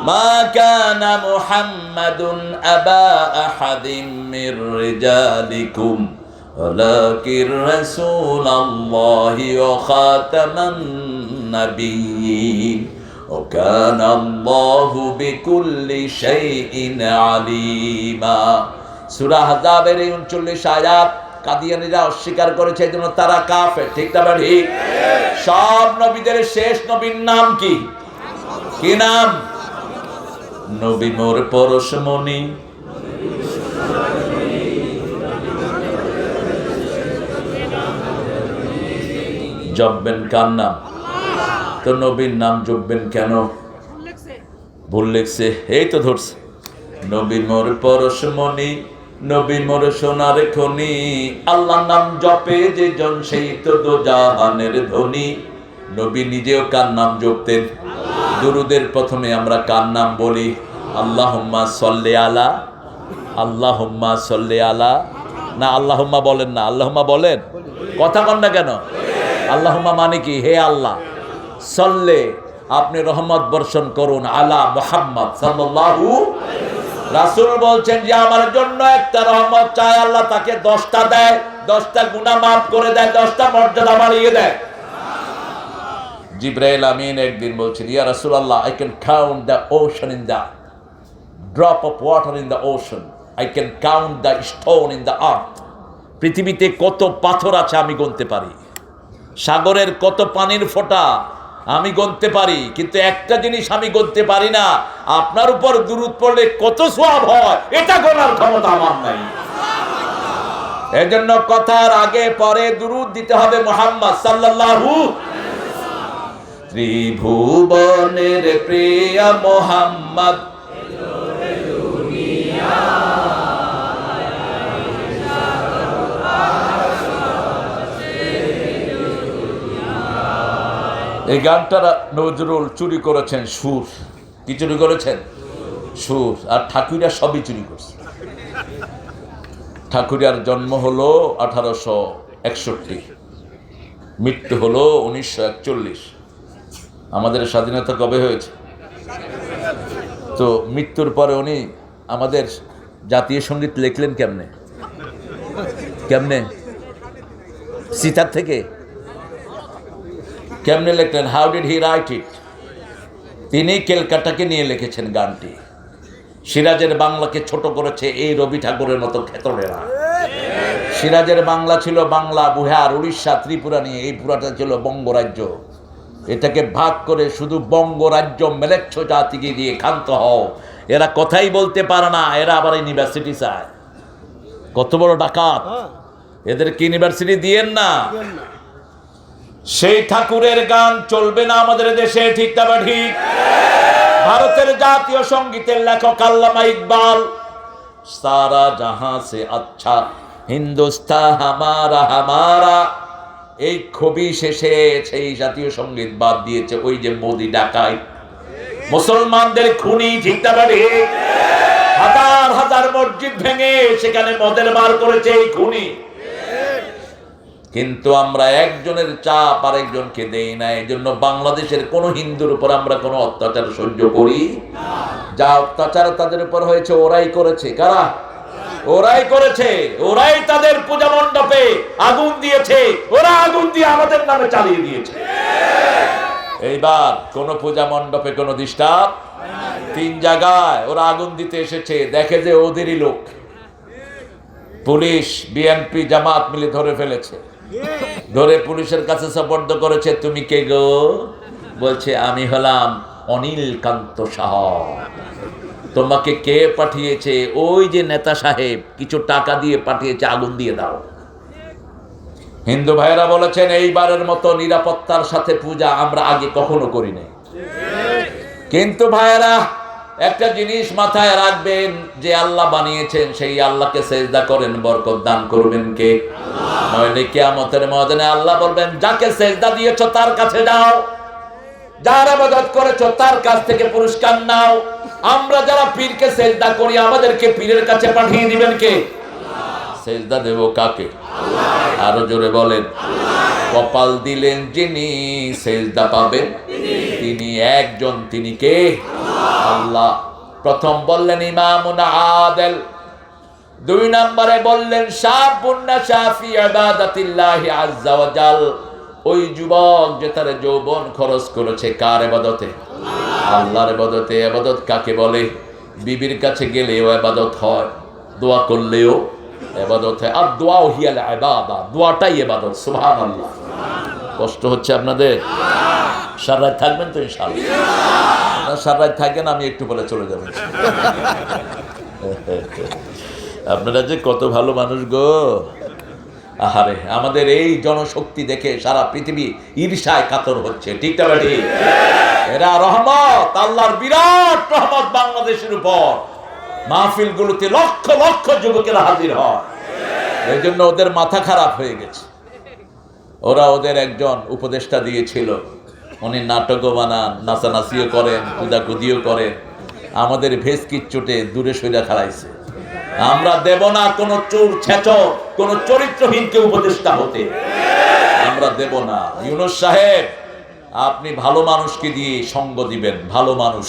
মা কানা মুহাম্মাদুন আবা আহাদিম মির রিজালিকুম ওয়ালাকির রাসূলুল্লাহি ওয়া খাতামান নাবিয়্যিন ওয়া কানা আল্লাহু বিকুল্লি শাইইন আলিমা। সূরা আহজাবের 39 আয়াত। কাদিয়ানীরা অস্বীকার করেছে, এজন্য তারা কাফের। ঠিক না ঠিক? সব নবীদের শেষ নবীর নাম কি? কি নাম? নবী মোর পরশমণি, জপবেন কার নাম? তো নবীর নাম জপবেন কেন? ভুল লিখছে, এই তো ধরছে। নবী মোর পরশমণি, নবী মোর সোনার খনি, আল্লাহর নাম জপে যে জন সেই তো দোজাহানের ধনী। নবী নিজেও কার নাম জপতেন? দুরুদের প্রথমে আমরা কার নাম বলি? আল্লাহুম্মা সাল্লি আলা, আল্লাহুম্মা সাল্লি আলা। না আল্লাহুম্মা বলেন না, আল্লাহুম্মা বলেন, কথা বল না কেন? আল্লাহুম্মা মানে কি? হে আল্লাহ, সাল্লে আপনি রহমত বর্ষণ করুন আলা মুহাম্মদ সাল্লাল্লাহু। রাসূল বলছেন যে আমার জন্য একটা রহমত চায়, আল্লাহ তাকে 10টা দেয়, 10টা গুনাহ মাফ করে দেয়, 10টা মর্যাদা বাড়িয়ে দেয়। জিবরাইল আমিন একদিন বলছেন, ইয়া রাসূলুল্লাহ, I can count the ocean in the drop of water in the ocean, I can count the stone in the earth. পৃথিবীতে কত পাথর আছে আমি গুনতে পারি, সাগরের কত পানির ফোঁটা আমি গুনতে পারি, কিন্তু একটা জিনিস আমি গুনতে পারি না, আপনার উপর দুরূদ পড়লে কত সওয়াব হয়, এটা গোনার ক্ষমতা আমার নাই। এজন্য কথার আগে পরে দুরূদ দিতে হবে মুহাম্মদ সাল্লাল্লাহু। ত্রিভুবনের প্রিয় মুহাম্মদ, এই গানটা নজরুল চুরি করেছেন সুর। কি চুরি করেছেন? সুর। আর ঠাকুরিয়া সবই চুরি করছে। ঠাকুরিয়ার জন্ম হলো 61, মৃত্যু হলো 1941। আমাদের স্বাধীনতা কবে হয়েছে? তো মৃত্যুর পরে উনি আমাদের জাতীয় সঙ্গীত লিখলেন কেমনে? কেমনে? সিতার থেকে কেমনে লিখলেন? হাউ ডিড হি রাইট ইট? তিনি ক্যালকাটাকে নিয়ে লিখেছেন গানটি। সিরাজের বাংলাকে ছোট করেছে এই রবি ঠাকুরের মতো খেতড়েরা। সিরাজের বাংলা ছিল বাংলা, বিহার, উড়িষ্যা, ত্রিপুরা নিয়ে, এই পুরাটা ছিল বঙ্গরাজ্য। এটাকে ভাগ করে শুধু বঙ্গরাজ্য মেলেচ্ছ জাতিকে দিয়ে ক্ষান্ত হও। এরা কথাই বলতে পারে না, এরা আবার ইউনিভার্সিটি চায়। কত বড় ডাকাত! এদেরকে ইউনিভার্সিটি দিয়েন না। সেই ঠাকুরের গান চলবে না আমাদের দেশে, ঠিক না ঠিক? ভারতের জাতীয় সঙ্গীতের লেখক আল্লামা ইকবাল সারা জাহাঁ সে আচ্ছা হিন্দুস্তান হামারা হামারা, এই কবি শেষে সেই জাতীয় সঙ্গীত বাদ দিয়েছে। ওই যে মোদি ডাকাই, মুসলমানদের খুনি, ঠিক না ঠিক? হাজার হাজার মসজিদ ভেঙে সেখানে মদের বার করেছে এই খুনি। কিন্তু আমরা একজনের চাপ আরেকজনকে দেই না। এই জন্য বাংলাদেশের কোন হিন্দুর উপর আমরা কোনো অত্যাচার সহ্য করি? যা অত্যাচার তাদের উপর হয়েছে ওরাই করেছে। কারা? ওরাই করেছে। ওরাই তাদের পূজা মণ্ডপে আগুন দিয়েছে, ওরা আগুন দিয়ে আমাদের নামে চালিয়ে দিয়েছে। এইবার কোন পূজা মণ্ডপে কোন ডিস্টার্ব? 3 জায়গায় ওরা আগুন দিতে এসেছে, দেখে যে ওদেরই লোক। পুলিশ, বিএনপি, জামাত মিলে ধরে ফেলেছে। ধরে পুলিশের কাছে সুপর্দ করেছে। তুমি কে গো? বলছে আমি হলাম অনিল কান্ত সাহ। তোমাকে কে পাঠিয়েছে? ওই যে নেতা সাহেব কিছু টাকা দিয়ে পাঠিয়েছে, আগুন দিয়ে দাও। হিন্দু ভাইরা বলেছেন এইবারের মতো নিরাপত্তার সাথে পূজা আমরা আগে কখনো করি নাই। কিন্তু ভাইরা একটা জিনিস মাথায় রাখবেন, যে আল্লাহ বানিয়েছেন সেই আল্লাহকে সেজদা করেন, বরকত দান করবেন কে? নইলে কিয়ামতের ময়দানে আল্লাহ বলবেন যাকে সেজদা দিয়েছো তার কাছে যাও, যার ইবাদত করেছো তার কাছ থেকে পুরস্কার নাও। আমরা যারা পীরকে সেজদা করি আমাদেরকে পীরের কাছে পাঠিয়ে দিবেন কে? সেজদা দেব কাকে? আরো জোরে বলেন। কপাল দিলেন যিনি সেজদা পাবেন তিনি একজন, তিনি কে? আল্লাহ। প্রথম বললেন ইমামুন আদেল, 2 নম্বরে বললেন শাবুন নাশা ফি ইবাদাতিল্লাহি আযজা ওয়া জাল। ওই যুবক যে তার যৌবন খরচ করেছে কার ইবাদতে? আল্লাহর ইবাদতে। ইবাদত কাকে বলে? বিবির কাছে গেলেও ইবাদত হয়, দোয়া করলেও ইবাদত হয়। আর দোয়া হিয়াল ইবাদা, দোয়াটাই ইবাদত। সুবহানাল্লাহ। কষ্ট হচ্ছে আপনাদের? সারা রাত থাকবেন তো ইনশাআল্লাহ? না সারা রাত থাকেন, আমি একটু পরে চলে যাব। আপনারা যে কত ভালো মানুষ গো। আহারে, আমাদের এই জনশক্তি দেখে সারা পৃথিবী ঈর্ষায় কাতর হচ্ছে, ঠিক না ঠিক? এরা রহমত, আল্লাহর বিরাট রহমত বাংলাদেশের উপর। মাহফিলগুলোতে লক্ষ লক্ষ যুবকেরা হাজির হয়, এই জন্য ওদের মাথা খারাপ হয়ে গেছে। ওরা ওদের একজন উপদেষ্টা দিয়েছিল, উনি নাটকও বানান, নাচানাচিও করেন, কুদাকুদিও করেন। আমাদের ভেসকির চোটে দূরে সইরা খাড়াইছে। আমরা দেব না কোন চোর ছেচর, কোন চরিত্রহীনকে উপদেষ্টা হতে আমরা দেব না। ইউনূস সাহেব, আপনি ভালো মানুষকে দিয়ে সঙ্গ দিবেন, ভালো মানুষ।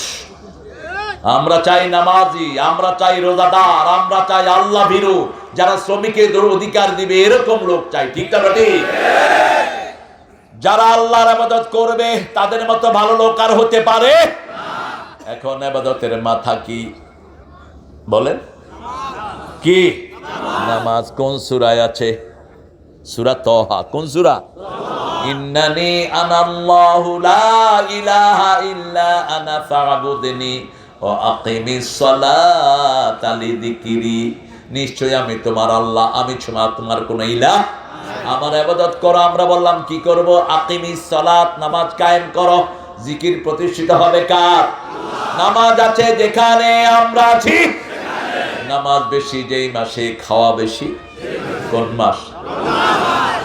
আমরা চাই নামাজি, আমরা চাই রোজাদার, আমরা চাই আল্লাহ ভীরু, যারা শ্রমিকের অধিকার দিবে এরকম লোক চাই, ঠিক না ঠিক? যারা আল্লাহর ইবাদত করবে তাদের মতো ভালো লোক আর হতে পারে? এখন ইবাদতের মাথা কি বলেন? কি? নামাজ কোন সূরায় আছে? সূরা তাহা। কোন সূরা? ইন্নানি আনাল্লাহু লা ইলাহা ইল্লা আনা ফা'বুদনি ওয়া আকিমিস সালাতা লিযিকরি। নিশ্চয় আমি তোমার আল্লাহ, আমি তোমার কোন ইলাহ। আমার ইবাদত করো। আমরা বললাম কি করব? আকিমিস সালাত, নামাজ কায়েম করো। জিকির প্রতিষ্ঠিত হবে কার? নামাজ আছে যেখানে আমরা আছি। নামাজ বেশি যেই মাসে, খাওয়া বেশি। কোন মাস?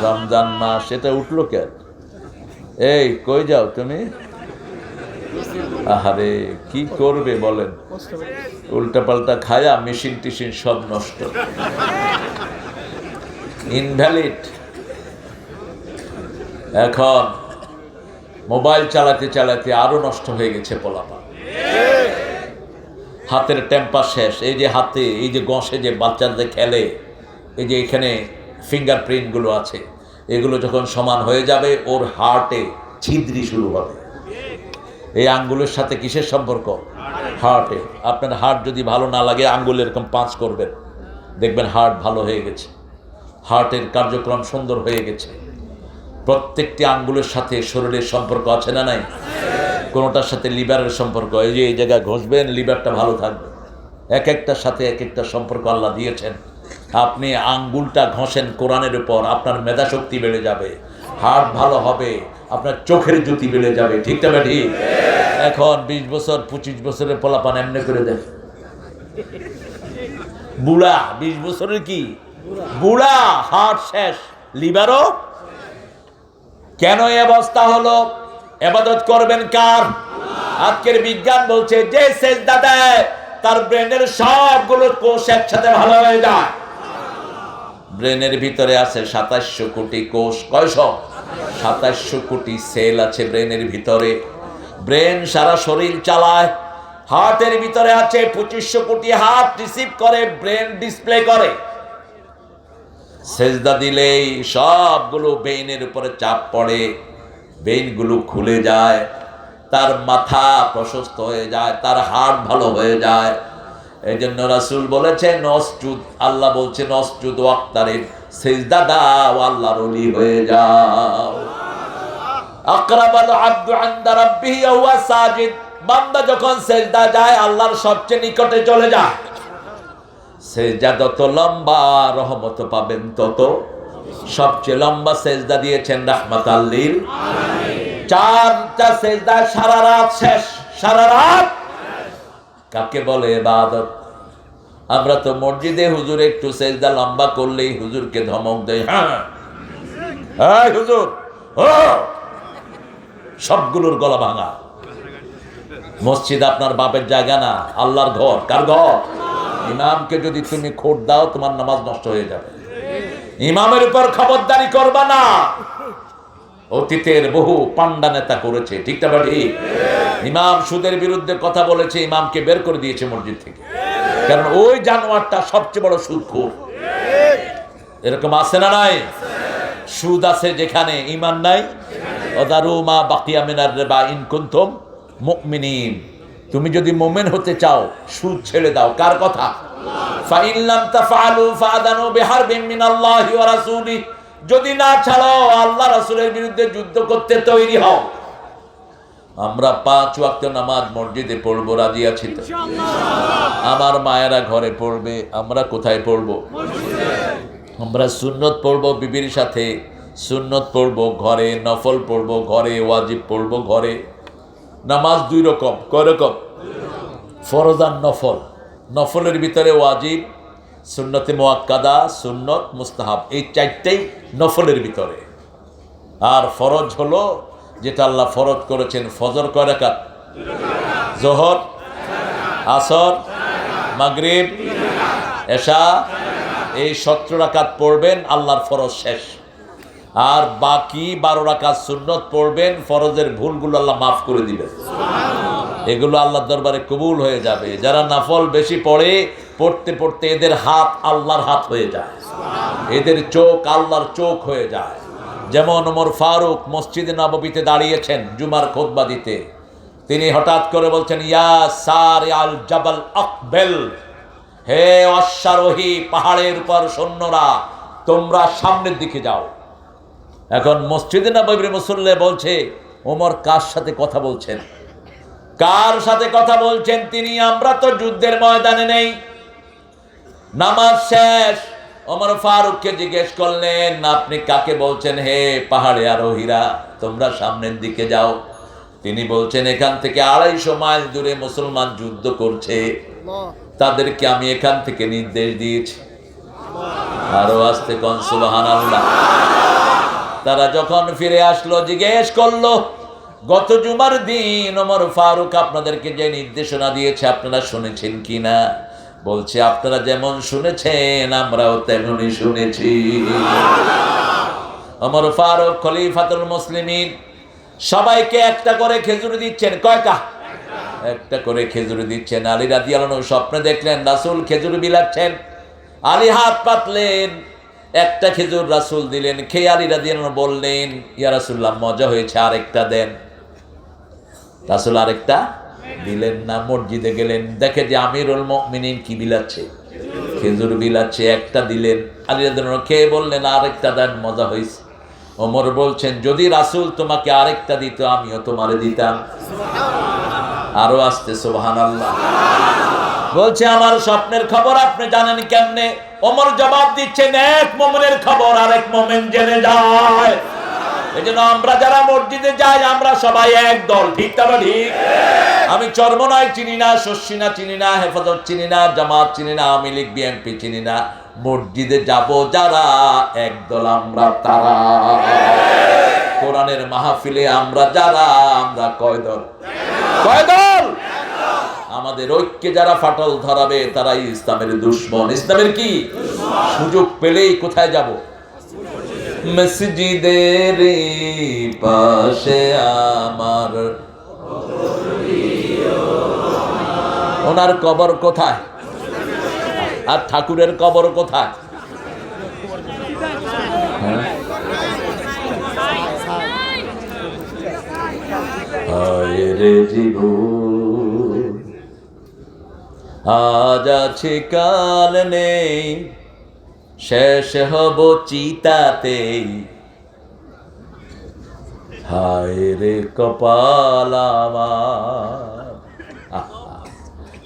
রমজান মাস। এটা উঠলো কেন? এই কই যাও তুমি? আহারে, কি করবে বলেন? উল্টা পাল্টা খায়া মেশিন টিশিন সব নষ্ট, ইনভ্যালিড। এখন মোবাইল চালাতে চালাতে আরো নষ্ট হয়ে গেছে পোলাপান। হাতের টেম্পার শেষ। এই যে হাতে এই যে গসে যে বাচ্চাদের খেলে, এই যে এখানে ফিঙ্গারপ্রিন্টগুলো আছে, এগুলো যখন সমান হয়ে যাবে ওর হার্টে ছিদ্রি শুরু হবে। এই আঙ্গুলের সাথে কিসের সম্পর্ক? হার্টে। আপনার হার্ট যদি ভালো না লাগে আঙ্গুল এরকম পাঁচ করবেন, দেখবেন হার্ট ভালো হয়ে গেছে, হার্টের কার্যক্রম সুন্দর হয়ে গেছে। প্রত্যেকটি আঙ্গুলের সাথে শরীরের সম্পর্ক আছে না নাই? কোনোটার সাথে লিভারের সম্পর্ক, এই যে এই জায়গায় ঘষবেন লিভারটা ভালো থাকবে। এক একটার সাথে এক একটা সম্পর্ক আল্লাহ দিয়েছেন। আপনি আঙ্গুলটা ঘষেন কোরআনের উপর, আপনার মেধা শক্তি বেড়ে যাবে, হার্ট ভালো হবে, আপনার চোখের জ্যোতি বেড়ে যাবে। ঠিক না ঠিক? এখন 20 বছর 25 বছরের পোলাপান এমনি করে দেখ, বুড়া 20 বছরের কি বুড়া, হার্ট শেষ, লিভারও। কেন এই অবস্থা হলো? ইবাদত করবেন কার? আজকের বিজ্ঞান বলছে যে সেজদা দেয় তার ব্রেনের সবগুলো কোষ একসাথে ভালো হয়ে যায়। ব্রেনের ভিতরে আছে 2700 কোটি কোষ। কয়শো? 2700 কোটি সেল আছে ব্রেনের ভিতরে। ব্রেন সারা শরীর চালায়। হার্টের ভিতরে আছে 2500 কোটি হার্ট রিসিভ করে, ব্রেন ডিসপ্লে করে। সেজদা দিলেই সবগুলো বেইনের উপরে চাপ পড়ে, বেইনগুলো খুলে যায়, তার মাথা প্রশস্ত হয়ে যায়, তার হার্ট ভালো হয়ে যায়। এই জন্য রাসূল বলেছেন নসজুদ, আল্লাহ বলছেন নসজুদ ওয়াক্তারিব, সেজদা দাও আল্লাহর ওলি হয়ে যাও। আকরাবাল আবদু ইনদা রাব্বিহি ওয়া সাজিদ, বান্দা যখন সেজদা যায় আল্লাহর সবচেয়ে নিকটে চলে যায়। সেজদা যত লম্বা রহমত পাবেন তত। সবচেয়ে লম্বা সেজদা দিয়েছেন রাহমাতাল লিল আলামিন। 4টা সেজদা সারা রাত শেষ। সারা রাত কাকে বলে ইবাদত? আমরা তো মসজিদে হুজুর একটু সেজদা লম্বা করলেই হুজুরকে ধমক দেয়, হ্যাঁ এই হুজুর, ও সবগুলোর গলা ভাঙা। মসজিদ আপনার বাপের জায়গা না, আল্লাহর ঘর। কার ঘর? ইমামকে যদি তুমি খোট দাও তোমার নামাজ নষ্ট হয়ে যাবে। ইমামের উপর খবরদারি করবা না। অতীতের বহু পান্ডা নেতা করেছে, ঠিক না ঠিক? ইমাম সুদের বিরুদ্ধে কথা বলেছে, ইমামকে বের করে দিয়েছে মসজিদ থেকে, কারণ ওই জানোয়ারটা সবচেয়ে বড় সুদখোর। এরকম আছে না নাই? সুদ আছে যেখানে, ঈমান নাই। ওয়াদারু মা বাকিয়া মিনার রিবা ইন কুনতুম মুমিনিন। তুমি যদি মুমিন হতে চাও সুদ ছেড়ে দাও। কার কথা? ফা ইন লাম তাফআলু ফাআদানু বিহারবিন মিনাল্লাহি ওয়া রাসূলিহি। যদি না ছাড়ো আল্লাহ রাসূলের বিরুদ্ধে যুদ্ধ করতে তৈরি হও। আমরা 5 ওয়াক্ত নামাজ মসজিদে পড়বো, রাজি আছি তো? আমার মায়েরা ঘরে পড়বে, আমরা কোথায় পড়বো? আমরা সুন্নত পড়বো বিবির সাথে, সুন্নত পড়বো ঘরে, নফল পড়বো ঘরে, ওয়াজিব পড়বো ঘরে। নামাজ 2 রকম। কয় রকম? ফরজ আর নফল। নফলের ভিতরে ওয়াজিব, সুন্নতে মুআক্কাদা, সুন্নত, মুস্তাহাব, এই 4টাই নফলের ভিতরে। আর ফরজ হলো যেটা আল্লাহ ফরজ করেছেন। ফজর কয় রাকাত? যোহর, আসর, মাগরিব, এশা, এই 17 রাকাত পড়বেন, আল্লাহর ফরজ শেষ। আর বাকি 12 রাকাত সুন্নত পড়বেন, ফরজের ভুলগুলো আল্লাহ মাফ করে দিবেন। এগুলো আল্লাহর দরবারে কবুল হয়ে যাবে। যারা নফল বেশি পড়ে, পড়তে পড়তে এদের হাত আল্লাহর হাত হয়ে যায়, এদের চোখ আল্লাহর চোখ হয়ে যায়। যেমন ওমর ফারুক মসজিদে নববীতে দাঁড়িয়েছেন জুমার খুতবা দিতে, তিনি হঠাৎ করে বলছেন, ইয়া সারি আল জাবাল আকবেল, হে অশ্বারোহী পাহাড়ের উপর সৈন্যরা, তোমরা সামনের দিকে যাও। এখন মসজিদে নববীর মুসল্লি বলছে, ওমর কার সাথে কথা বলছেন? কার সাথে কথা বলছেন তিনি? আমরা তো যুদ্ধের ময়দানে নেই। নামাজ শেষ। ওমর ফারুককে জিজ্ঞেস করলেন, আপনি কাকে বলছেন? হে পাহাড়ে আরোহীরা, তোমরা সামনের দিকে যাও। তিনি বলছেন, এখান থেকে 250 মাইল দূরে মুসলমান যুদ্ধ করছে, তাদেরকে আমি এখান থেকে নির্দেশ দিয়েছি। আরো আস্তে কোন সুবহানাল্লাহ। তারা যখন ফিরে আসলো, জিজ্ঞেস করলো, গত জুমার দিন ওমর ফারুক আপনাদেরকে যে নির্দেশনা দিয়েছে আপনারা শুনেছেন কিনা? বলছে, আপনারা যেমন শুনেছেন আমরাও তেমনই শুনেছি। ওমর ফারুক খলিফাতুল মুসলিমিন সবাইকে একটা করে খেজুর দিচ্ছেন। কয়টা? একটা করে খেজুর দিচ্ছেন। আলী রাদিয়াল্লাহু আনহু স্বপ্নে দেখলেন রাসূল খেজুর বিলাচ্ছেন। আলী হাত পাতলেন, একটা খেজুর রাসূল দিলেন। খেয়ে আলী রাদিয়াল্লাহু আনহু বললেন, ইয়া রাসূলুল্লাহ মজা হয়েছে, আরেকটা দেন। রাসূল আরেকটা দিলেন না। মসজিদে গেলেন, দেখে যে আমিরুল মুমিনিন কি বিলাচ্ছে, খেজুর বিলাচ্ছে, একটা দিলেন। আলী রাদিয়াল্লাহু আনহু খেয়ে বললেন, আরেকটা দেন, মজা হয়েছে। ওমর বলছেন, যদি রাসূল তোমাকে আরেকটা দিত আমিও তোমারে দিতাম। আরো আসতে সুবহানাল্লাহ। বলছে, আমার স্বপ্নের খবর আপনি জানেন কেমনে? ওমর জবাব দিচ্ছেন, এক মুমিনের খবর আরেক মুমিন জেনে যায়। এজন্য আমরা যারা মসজিদে যাই আমরা সবাই এক দল, ঠিক না ঠিক? আমি চরমনাই চিনি না, শস্যিনা চিনি না, হেফাজত চিনি না, জামাত চিনি না, আওয়ামী লীগ বিএনপি চিনি না। মসজিদে যাব যারা এক দল আমরা তারা। কোরআনের মাহফিলে আমরা যারা, আমরা কয় দল? কয় দল? আমাদের ঐক্যে যারা ফাটল ধরাবে তারাই ইসলামের দুশমন। ইসলামের কি? সুযোগ পেলেই কোথায় যাব? মসজিদের পাশে আমার ওনার কবর কোথায়? আর ঠাকুরের কবর কোথায়? হায় রে জীবন, আজ আছে কাল নেই, শেষ হব চিতাতেই। হায় রে কপাল আমার।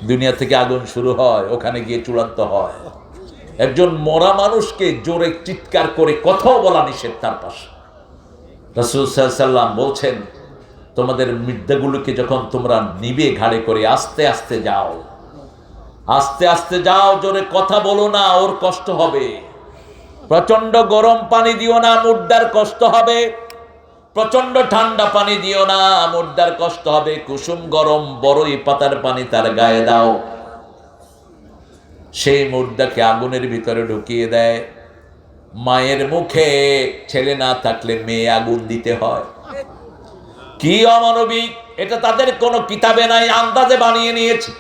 দুনিয়া থেকে আগুন শুরু হয়, ওখানে গিয়ে চূড়ান্ত হয়। একজন মরা মানুষকে জোরে চিৎকার করে কথাও বলা নিষেধ তার পাশে। রাসূল সাল্লাল্লাহু আলাইহি ওয়াসাল্লাম বলছেন, তোমাদের মৃতদেহগুলোকে যখন তোমরা নিবে ঘাড়ে করে আস্তে আস্তে যাও, আস্তে আস্তে যাও, জোরে কথা বলো না, ওর কষ্ট হবে। প্রচন্ড গরম পানি দিও না, মুর্দার কষ্ট হবে। প্রচন্ড ঠান্ডা পানি দিও না, মুর্দার কষ্ট হবে। কুসুম গরম বড়ই পাতার পানি তার গায়ে দাও। সেই মুর্দাকে আগুনের ভিতরে ঢুকিয়ে দেয়। মায়ের মুখে ছেলে না থাকলে মেয়ে আগুন দিতে হয়। কি অমানবিক! এটা তাদের কোনো কিতাবে নাই, আন্দাজে বানিয়ে নিয়েছে।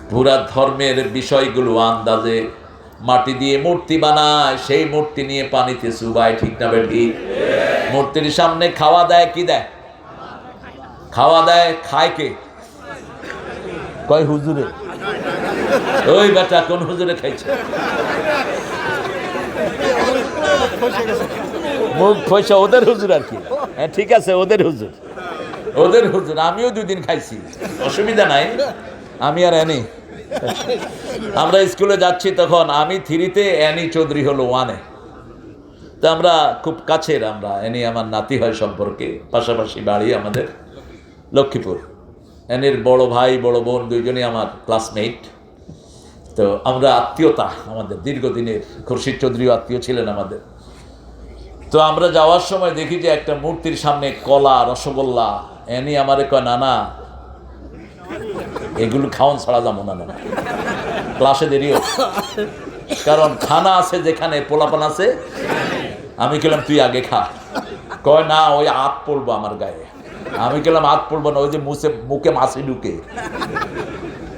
পুরা ধর্মের বিষয়গুলো আন্দাজে। মাটি দিয়ে মূর্তি বানায়, সেই মূর্তি নিয়ে পানিতে চুবায়, ঠিক না বেঠি? মূর্তির সামনে খাওয়া দেয়, কি দেয়? খাওয়া দেয়, খায় কে? কয় হুজুরে। ওই বেটা কোন হুজুরে খাইছে? মুখ পয়সা ওদের হুজুর আর কি। হ্যাঁ ঠিক আছে, ওদের হুজুর, ওদের হুজুর। আমিও 2 দিন খাইছি, অসুবিধা নাই। আমি আর এনি আমরা স্কুলে যাচ্ছি, তখন আমি 3-তে, এনি চৌধুরী হলো 1-এ। তো আমরা খুব কাছের, আমরা এনি আমার নাতি হয় সম্পর্কে, পাশাপাশি বাড়ি আমাদের লক্ষ্মীপুর। এনির বড় ভাই বড় বোন দুইজনই আমার ক্লাসমেট। তো আমরা আত্মীয়তা আমাদের দীর্ঘদিনের। খুরশিদ চৌধুরীও আত্মীয় ছিলেন আমাদের। তো আমরা যাওয়ার সময় দেখি যে একটা মূর্তির সামনে কলা, রসগোল্লা। এনি আমারে কয়, নানা এগুলো খাওয়ান ছাড়া যাবো না, ক্লাসে দেরি হচ্ছে। কারণ খানা আছে যেখানে, পোলাপান আছে। আমি গেলাম, তুই আগে খা। কয় না, ওই হাত পড়বো আমার গায়ে। আমি গেলাম, হাত পড়বো না, ওই যে মুখে মাছি ঢুকে,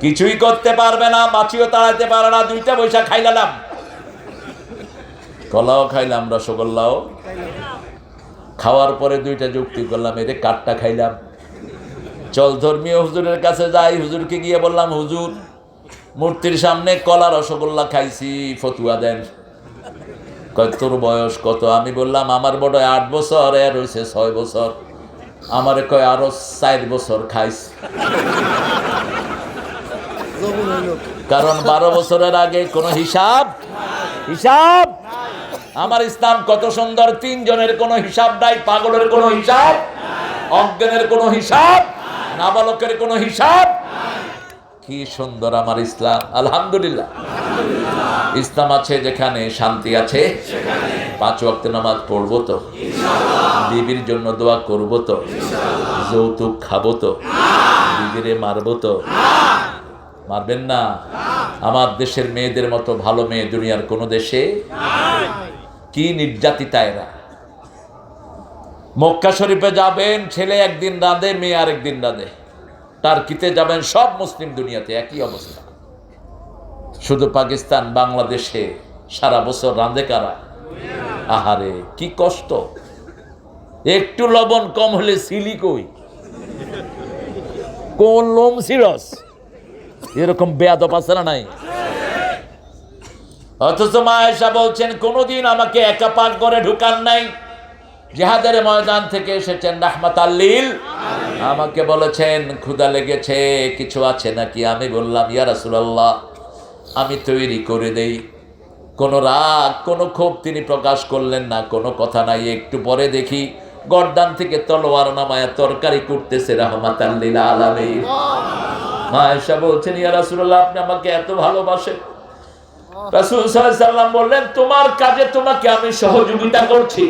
কিছুই করতে পারবে না, মাছিও তাড়াইতে পারে না। 2টা পয়সা খাইলাম, কলাও খাইলাম, রসগোল্লাও। খাওয়ার পরে 2টা যুক্তি করলাম, এতে কাঠটা খাইলাম। চল ধর্মীয় হুজুরের কাছে যাই। হুজুরকে গিয়ে বললাম, হুজুর মূর্তির সামনে কলা রসগোল্লা খাইছি, ফতুয়া দেন। কয় তোর বয়স কত? আমি বললাম, আমার বড় 8 বছর, এর হয়েছে 6 বছর। আমারে কয়, আরো 4 বছর খাইস। কারণ 12 বছরের আগে কোনো হিসাব। আমার ইসলাম কত সুন্দর, 3 জনের কোনো হিসাব নাই, পাগলের কোনো হিসাব, অজ্ঞানের কোনো হিসাব, নাবালকের কোনো হিসাব। কি সুন্দর আমার ইসলাম, আলহামদুলিল্লাহ। ইসলাম আছে যেখানে শান্তি আছে, 5 ওয়াক্ত নামাজ পড়বো তো, বিবির জন্য দোয়া করবো তো, যৌতুক খাবো তো, বিবিরে মারবো তো? মারবেন না। আমার দেশের মেয়েদের মতো ভালো মেয়ে দুনিয়ার কোনো দেশে। কি নির্যাতিতা এরা। মক্কা শরীফে যাবেন, ছেলে একদিন রাঁধে, মেয়ে আরেকদিন রাঁধে। টার্কিতে যাবেন, সব মুসলিম দুনিয়াতে একই অবস্থা। শুধু পাকিস্তান, বাংলাদেশে সারা বছর রাঁধে কারা? আহারে কি কষ্ট। একটু লবণ কম হলে সিলি কই, কোন লোম সিরস, এরকম বেয়াদব আছে না নাই? অথচ মা আয়েশা বলছেন কোনদিন আমাকে একা পাক করে ঢুকান নাই। জিহাদের ময়দান থেকে এসেছেন রাহমাতাল লিল, আমাকে বলেছেন ক্ষুধা লেগেছে, কিছু আছে নাকি? আমি বললাম ইয়া রাসূলুল্লাহ আমি তৈরি করে দেই। কোনো রাগ, কোনো ক্ষোভ তিনি প্রকাশ করলেন না, কোনো কথা নাই। একটু পরে দেখি গর্দান থেকে তলোয়ার নামায়া তরকারি করতেছে রাহমাতাল লিল আলামিন। মা আয়েশা বলছেন ইয়া রাসূলুল্লাহ আপনি আমাকে এত ভালোবাসেন। রাসূল সাল্লাল্লাহু আলাইহি সাল্লাম বললেন তোমার কাজে তোমাকে আমি সহযোগিতা করছি।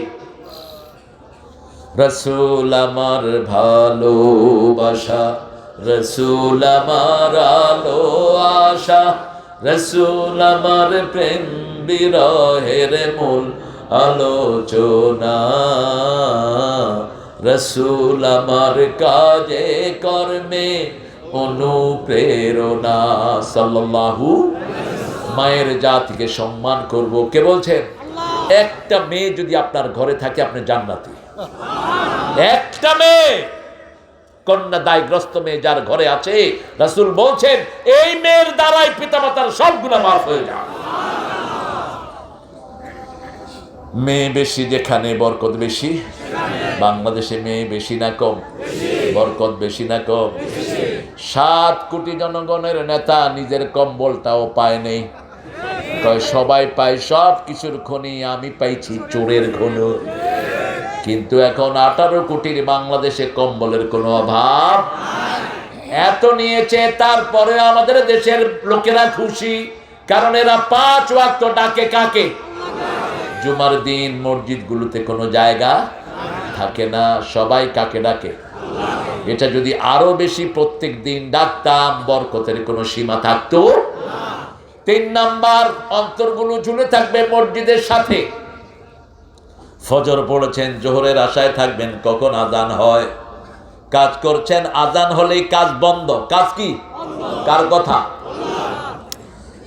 রাসূল আমার ভালোবাসা, রাসূল আমার আলো আশা, রাসূল আমার প্রেম বিরহের মূল আলোচনা, রাসূল আমার কাজে কর্মে অনুপ্রেরণা। সাল্লাল্লাহু। মায়ের জাতিকে সম্মান করব। কে বলছেন? একটা মেয়ে যদি আপনার ঘরে থাকে আপনি জান্নাতি। একটা মেয়ে, কন্যা দায়গ্রস্ত মেয়ে যার ঘরে আছে, রাসূল বলছেন এই মেয়ের দ্বারাই পিতামাতার সব গুনাহ মাফ হয়ে যায়। মেয়ে বেশি যেখানে বরকত বেশি। বাংলাদেশে মেয়ে বেশি না কম? বরকত বেশি না কম? 7 কোটি জনগণের নেতা নিজের কম্বলটাও পায় নেই। সবাই পায় সব কিছুর খনি, আমি পাইছি চোরের ঘন। কিন্তু এখন 18 কোটির বাংলাদেশে কম্বলের কোনো অভাব এত নিয়েছে, তারপরে আমাদের দেশের লোকেরা খুশি, কারণ এরা 5 ওয়াক্ত ডাকে কাকে? জুমার দিন মসজিদগুলোতে কোনো জায়গা থাকে না, সবাই কাকে ডাকে? এটা যদি আরো বেশি প্রত্যেক দিন ডাকতাম বরকতের কোনো সীমা থাকতো। 3 নাম্বার, অন্তরগুলো ঝুলে থাকবে মসজিদের সাথে। ফজর পড়েছেন, জোহরের আশায় থাকবেন কখন আজান হয়। কাজ করছেন, আজান হলেই কাজ বন্ধ। কাজ কি? কার কথা?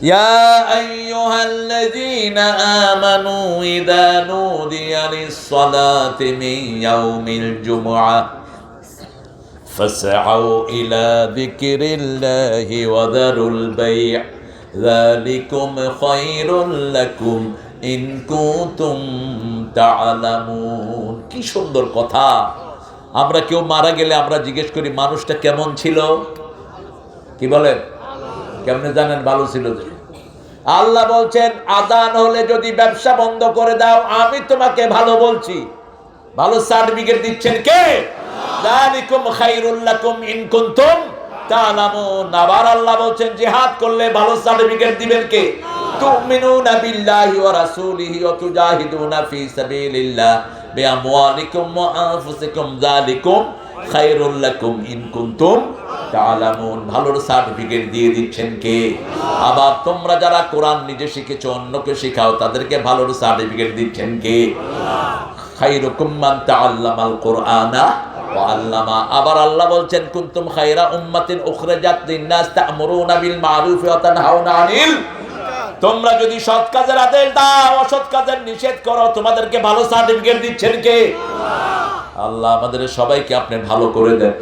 ইয়া আইয়ুহাল্লাযীনা আমানু ইযা নুদিয়া লিস-সালাতি মিন ইয়াউমিল জুমআহ ফাসআউ ইলা যিকরিল্লাহি ওয়া যারুল বাই', যালিকুম খায়রুল লাকুম ইন কুনতুম তা'লামুন। কি সুন্দর কথা। আমরা কেউ মারা গেলে আমরা জিজ্ঞেস করি মানুষটা কেমন ছিল? কি বলেন? কেমনে জানেন ভালো ছিল? যে আল্লাহ বলছেন আযান হলে যদি ব্যবসা বন্ধ করে দাও আমি তোমাকে ভালো বলছি। ভালো সার্টিফিকেট দিচ্ছেন কে? যালিকুম খায়রুল লাকুম ইন কুনতুম তা'লামুন। আবার আল্লাহ বলছেন জিহাদ করলে ভালো সার্টিফিকেট দিবেন কে? তুমিনুনা বিল্লাহি ওয়া রাসূলিহি ওয়া তুজাহিদুনা ফি সাবিলিল্লাহ বিআমওয়ালিকুম ওয়া আনফুসিকুম যালিকুম খায়রুল লাকুম ইন কুনতুম তা'লামুন। ভালোর সার্টিফিকেট দিয়ে দিচ্ছেন কে? আবার তোমরা যারা কোরআন নিজে শিখেছো অন্যকে শেখাও তাদেরকে ভালোর সার্টিফিকেট দিচ্ছেন কে? খায়রুকুম মান তাআল্লামাল কুরআনা ওয়া আল্লামা। আবার আল্লাহ বলছেন কুনতুম খায়রা উম্মাতিন উখরিজাত লিন-নাস তা'মুরুনা বিল মা'রুফ ওয়া তানহাউনা আনিল। তোমরা যদি সৎ কাজের আদেশ দাও অসৎ কাজের নিষেধ করো তোমাদেরকে ভালো সার্টিফিকেট দিচ্ছেন কে? আল্লাহ আমাদের সবাইকে আপনি ভালো করে দেন।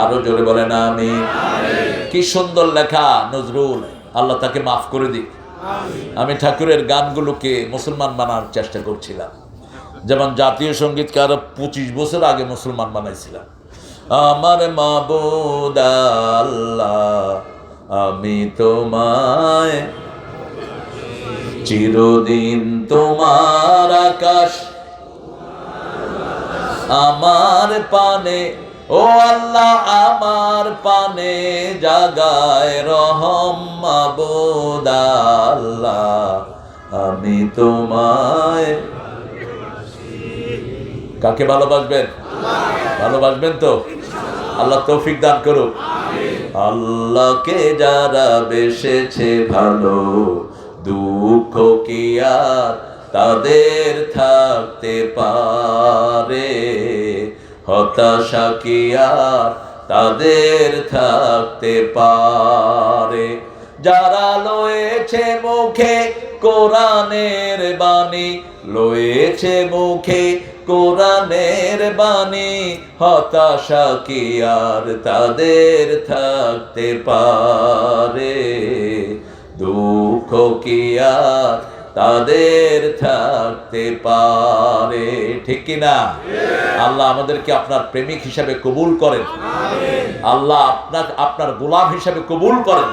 আরো জোরে বলেন আমিন। কি সুন্দর লেখা নজরুল, আল্লাহ তাকে মাফ করে দিক। আমি ঠাকুরের গানগুলোকে মুসলমান বানানোর চেষ্টা করছিলাম, যেমন জাতীয় সঙ্গীতকে আরো 25 বছর আগে মুসলমান বানাইছিলাম। আমার মাবুদ আল্লাহ আমি তোমায় চিরদিন তোমার আকাশ আমার পানে, ও আল্লাহ আমার পানে জাগায় রহম মাবুদ আল্লাহ আমি তোমায়। কাকে ভালোবাসবেন? ভালোবাসবেন তো? আল্লাহ তৌফিক দান করুক। আল্লাহকে যারা বেসেছে ভালো দুঃখ কি আর তাদের থাকতে পারে, হতাশা কি আর তাদের থাকতে পারে। যারা লয়েছে মুখে কোরআনের বাণী, লয়েছে মুখে কোরআনের বাণী, হতাশা কি আর তাদের থাকতে পারে, দুঃখ কি আর তাদের থাকতে পারে। ঠিক কিনা? আল্লাহ আমাদেরকে আপনার প্রেমিক হিসাবে কবুল করেন, আল্লাহ আপনার গোলাম হিসাবে কবুল করেন।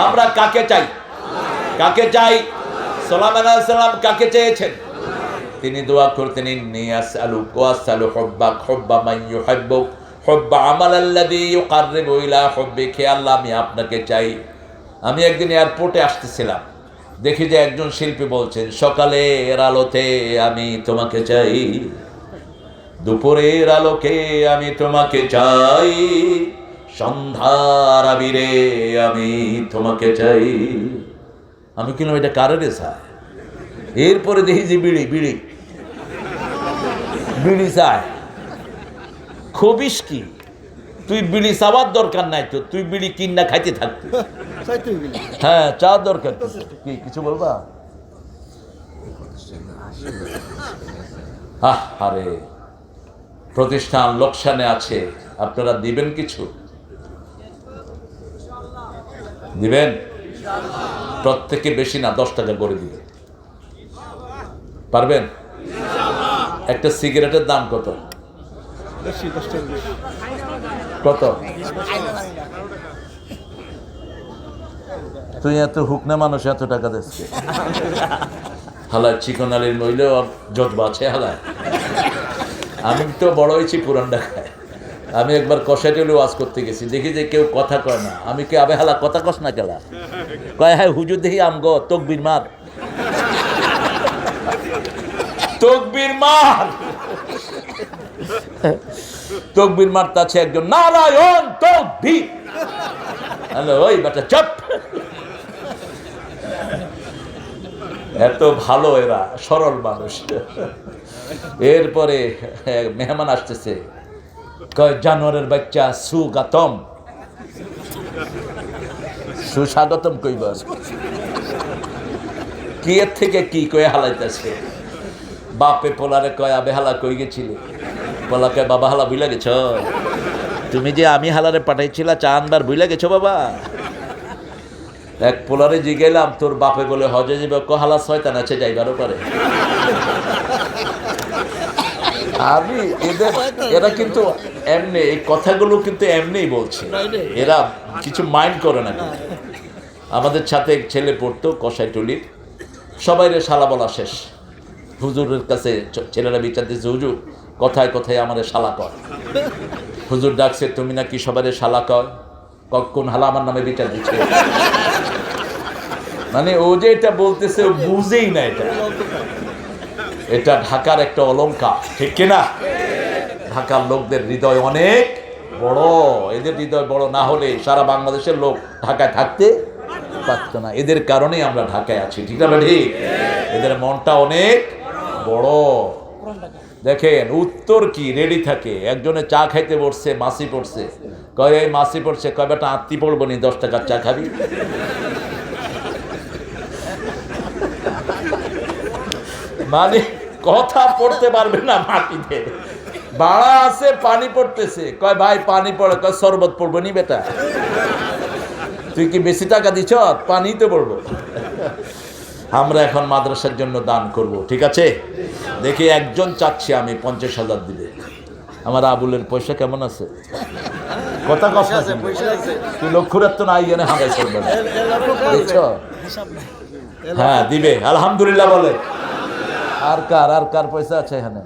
আমরা কাকে চাই? কাকে চাই? সুলাইমান আলাইহিস সালাম কাকে চেয়েছেন? তিনি দোয়া করতেন, ইন্নী আসআলুকা ওয়া আসআলু হুব্বাক হুব্বা মান ইউহিব্বুক হুব্বা আমালাল্লাযী ইউকাররিবু ইলা হুব্বিক। হে আল্লাহ, আমি আপনাকে চাই। আমি একদিন এয়ারপোর্টে আসতেছিলাম, দেখি যে একজন শিল্পী বলছেন, সকালের আলোতে আমি তোমাকে চাই, দুপুরের আলোকে আমি তোমাকে চাই, সন্ধ্যার আবিরে আমি তোমাকে চাই। আমি কিনলাম, এটা কারের চায়? এরপরে দেখি যে বিড়ি বিড়ি বিড়ি চায়। খবিস কি তুই? বিড়ি চাওয়ার দরকার নাই তো, তুই বিড়ি কিনা খাইতে থাকবি। হ্যাঁ, চা দরকার কি? কিছু বলবা? আরে প্রতিষ্ঠান লোকসানে আছে, আপনারা দিবেন কিছু? দিবেন? প্রত্যেকে বেশি না, 10 টাকা করে দিবেন। পারবেন? একটা সিগারেটের দাম কত? কত? তুই এত হুকনা মানুষ, এত টাকা দিচ্ছে। হালায় চিকন আলীর মহিলাও যত আছে হালায়। আমি তো বড় হয়েছি পুরান ঢাকায়। আমি একবার কষাইটে ওয়াজ করতে গেছি, দেখি যে কেউ কথা কয় না। আমি কি আবে হালা কথা কস না কেলা? কয় হ্যাঁ হুজুর, দেখি আমগো তকবীর মার, তকবীর মার, তকবীর মারতাছে একজন, নারায়ণ তকবীর। হ্যালো, ওই বেটা চুপ। এত ভালো এরা, সরল মানুষ। এরপরে মেহমান আসতেছে, কয় জানোয়ারের বাচ্চা সুগাতম। সুস্বাগতম কইবার কি? এর থেকে কি কয়ে হালাইতেছে? বাপে পোলারে কয়, আবে হালা কই গেছিলে? পোলা কয়, বাবা হালা বুইলা গেছ? তুমি যে আমি হালারে পাঠাইছিলা চা আনবার, বুইলা গেছো বাবা? এক পোলারে জিগেলাম, তোর বাপে বলে হজে যাবে, হালা শয়তান আছে, যাইবারও পারে। আমি এরা কিন্তু এমনি এই কথাগুলো কিন্তু এমনিই বলছে, এরা কিছু মাইন্ড করে না। আমাদের সাথে এক ছেলে পড়তো কষাইটুলির, সবাই রে শালা বলা শেষ। হুজুরের কাছে ছেলেরা বিচার দিচ্ছে, হুজুর কথায় কথায় আমাদের শালা কয়। হুজুর ডাকছে, তুমি নাকি সবাই শালা কয়? কোন হালা আমার নামে বিচার দিচ্ছে? মানে ও যে এটা বলতেছে, ও বুঝেই না এটা। এটা ঢাকার একটা অলংকার, ঠিক কিনা? ঢাকার লোকদের হৃদয় অনেক বড়। এদের হৃদয় বড় না হলে সারা বাংলাদেশের লোক ঢাকায় থাকতে পারত না। এদের কারণেই আমরা ঢাকায় আছি, ঠিক না? ঠিক। এদের মনটা অনেক বড়। দেখেন উত্তর কি রেডি থাকে। একজনে চা খাইতে বসছে, মাসি পড়ছে, কয় এই মাসি পড়ছে, কয় বেটা আত্মি পড়বো নি, 10 টাকার চা খাবি? মানে কথা পড়তে পারবে না মাটিতে, বাড়া আছে, পানি পড়তেছে, কয় ভাই পানি পড়ে, কয় শরবত পড়বো নি বেটা? তুই কি বেশি টাকা দিছ? পানি তো পড়বো। আমরা এখন মাদ্রাসার জন্য দান করব, ঠিক আছে? দেখি একজন চাচ্ছি আমি 50,000 দিবে। আমার আবুলের পয়সা কেমন আছে? কথা কষ্ট আছে, তুই লক্ষ্যের তো নাই এনে হাঁটাই করবে, দেখছো? হ্যাঁ দিবে, আলহামদুলিল্লাহ বলে। আর কার পয়সা আছে এখানে?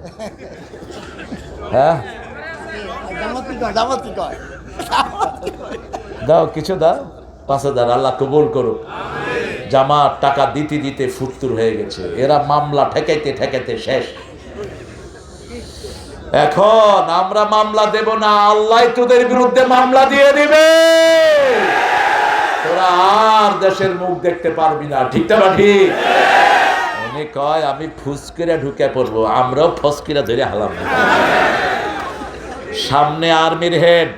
হ্যাঁ দাও, কিছু দাও, 5,000। আল্লাহ কবুল করুক। জামার টাকা দিতে দিতে ফুতুর হয়ে গেছে। এরা মামলা ঠেকাইতে ঠেকাইতে শেষ। এখন আমরা মামলা দেব না, আল্লাহ তোদের বিরুদ্ধে মামলা দিয়ে দিবে। তোরা আর দেশের মুখ দেখতে পারবি না, ঠিক না? ঠিক। উনি কয় আমি ফুসকিরা ঢুকে পড়বো, আমরাও ফসকিরা ধরে হালাম। সামনে আর্মির হেড,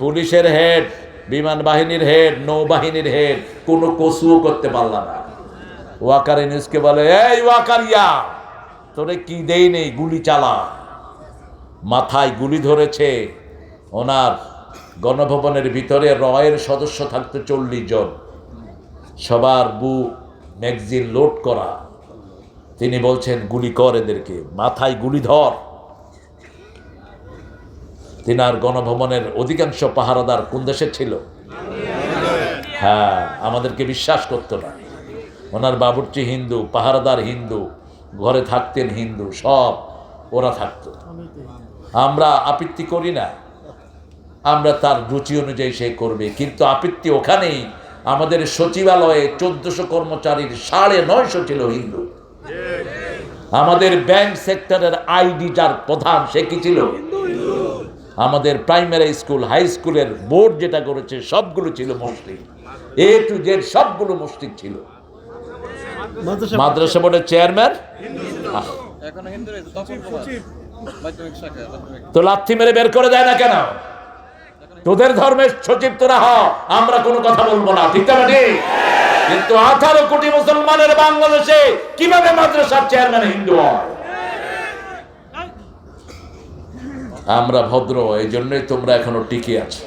পুলিশের হেড, বিমান বাহিনীর হেড, নৌবাহিনীর হেড, কোনো কসুও করতে পারল না। ওয়াকার ইউনূসকে বলে, এই ওয়াকারিয়া, তোরে কি দেই নেই, গুলি চালা। মাথায় গুলি ধরেছে। ওনার গণভবনের ভিতরে রয়ের সদস্য থাকতো 40 জন, সবার বুক ম্যাগজিন লোড করা। তিনি বলছেন গুলি কর এদেরকে, মাথায় গুলি ধর। তিনার গণভবনের অধিকাংশ পাহারাদার কোন দেশের ছিল? হ্যাঁ, আমাদেরকে বিশ্বাস করতো না। ওনার বাবুর্চি হিন্দু, পাহারাদার হিন্দু, ঘরে থাকতেন হিন্দু, সব ওরা থাকতো। আমরা আপত্তি করি না, আমরা তার রুচি অনুযায়ী সে করবে, কিন্তু আপত্তি ওখানেই। আমাদের সচিবালয়ে 1400 কর্মচারীর 950 ছিল হিন্দু। আমাদের ব্যাংক সেক্টরের আইডি যার প্রধান, সে কি ছিল? আমাদের প্রাইমারি স্কুল, হাই স্কুলের বোর্ড যেটা করেছে সবগুলো ছিল মুসলিম, A to Z সবগুলো মুসলিম ছিল। মাদ্রাসা বোর্ডের চেয়ারম্যান তো লাথি মেরে বের করে দেয় না কেন? তোদের ধর্মের সচিব তোরা হ, আমরা কোনো কথা বলবো না, ঠিক না? কিন্তু 18 কোটি মুসলমানের বাংলাদেশে কিভাবে মাদ্রাসার চেয়ারম্যান হিন্দু হয়? আমরা ভদ্র, এই জন্যই তোমরা এখনো টিকে আছো।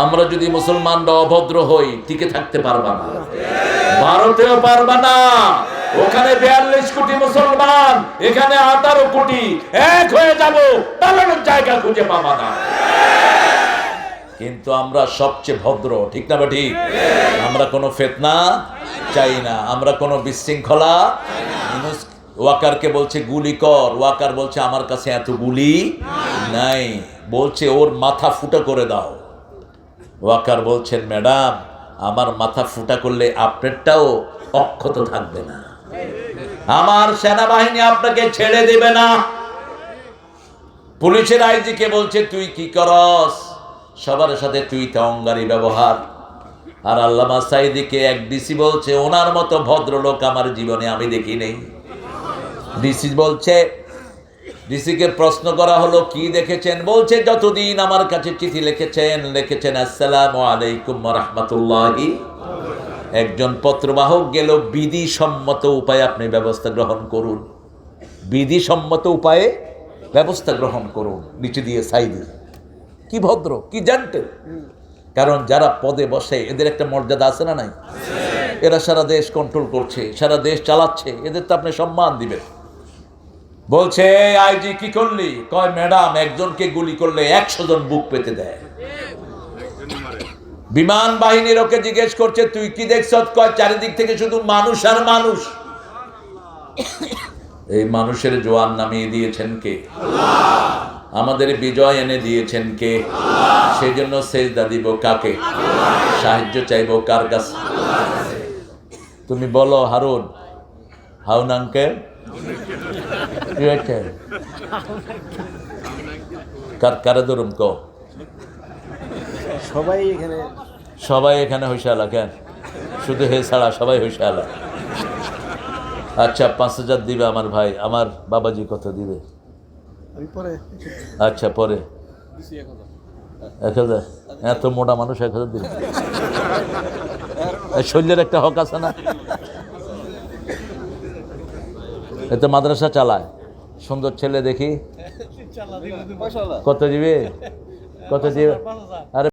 আমরা যদি মুসলমানরা অভদ্র হই, টিকে থাকতে পারবা না, ভারতেও পারবা না। ওখানে 42 কোটি মুসলমান, এখানে 18 কোটি, এক হয়ে যাব, পালানোর জায়গা খুঁজে পাবা না। কিন্তু আমরা সবচেয়ে ভদ্র, ঠিক না? ঠিক। আমরা কোনো ফিতনা চাই না, আমরা কোনো বিশৃঙ্খলা। ওয়াকারকে বলছে গুলি কর, ওয়াকার বলছে আমার কাছে এত গুলি নাই, বলছে ওর মাথা ফুটা করে দাও। ওয়াকার বলছেন, ম্যাডাম আমার মাথা ফুটা করলে আপনারটাও অক্ষত থাকবে না, আমার সেনাবাহিনী আপনাকে ছেড়ে দেবে না। পুলিশের আইজিকে বলছে, তুই কি করস? সবার সাথে তুই অঙ্গারি ব্যবহার। আর আল্লামা সাইদিকে এক ডিসি বলছে, ওনার মতো ভদ্রলোক আমার জীবনে আমি দেখি নেই। ডিসি বলছে, ডিসিকে প্রশ্ন করা হলো কি দেখেছেন? বলছে যতদিন আমার কাছে চিঠি লিখেছেন আসসালামু আলাইকুম ওয়া রাহমাতুল্লাহি। একজন পত্রবাহক গেল, বিধিসম্মত উপায়ে আপনি ব্যবস্থা গ্রহণ করুন, বিধিসম্মত উপায়ে ব্যবস্থা গ্রহণ করুন। নিচে দিয়ে সাইদি, কি ভদ্র, কি জেন্টেল। কারণ যারা পদে বসে এদের একটা মর্যাদা আছে না নাই? এরা সারা দেশ কন্ট্রোল করছে, সারা দেশ চালাচ্ছে, এদের তো আপনি সম্মান দিবেন। বলছে আইজি কি করলি? কয় ম্যাডাম একজনকে গুলি করলে 100 জন বুক পেতে দেয়। বিমান বাহিনীর ওকে জিজ্ঞেস করছে তুই কি দেখছ? কয় চারিদিক থেকে শুধু মানুষ আর মানুষ। এই মানুষের জোয়ান নামিয়ে দিয়েছেন কে? আমাদের বিজয় এনে দিয়েছেন কে? সেই জন্য সেজদা দিব কাকে? সাহায্য চাইব কার কাছে? তুমি বলো হারুন, হাউন আঙ্কেল কি হয়েছে? কারে ধরুম কো? সবাই এখানে হইসা আলা কেন? শুধু হে ছাড়া সবাই হইসা আলা। আচ্ছা 5000 দিবে আমার ভাই। আমার বাবাজি কত দিবে? আচ্ছা পরে 1000। এত মোটা মানুষ 1000 দিবে? শৈলের একটা হক আছে না? এত মাদ্রাসা চালায়, সুন্দর ছেলে দেখি। কত দিবে? কত দিবে? আরে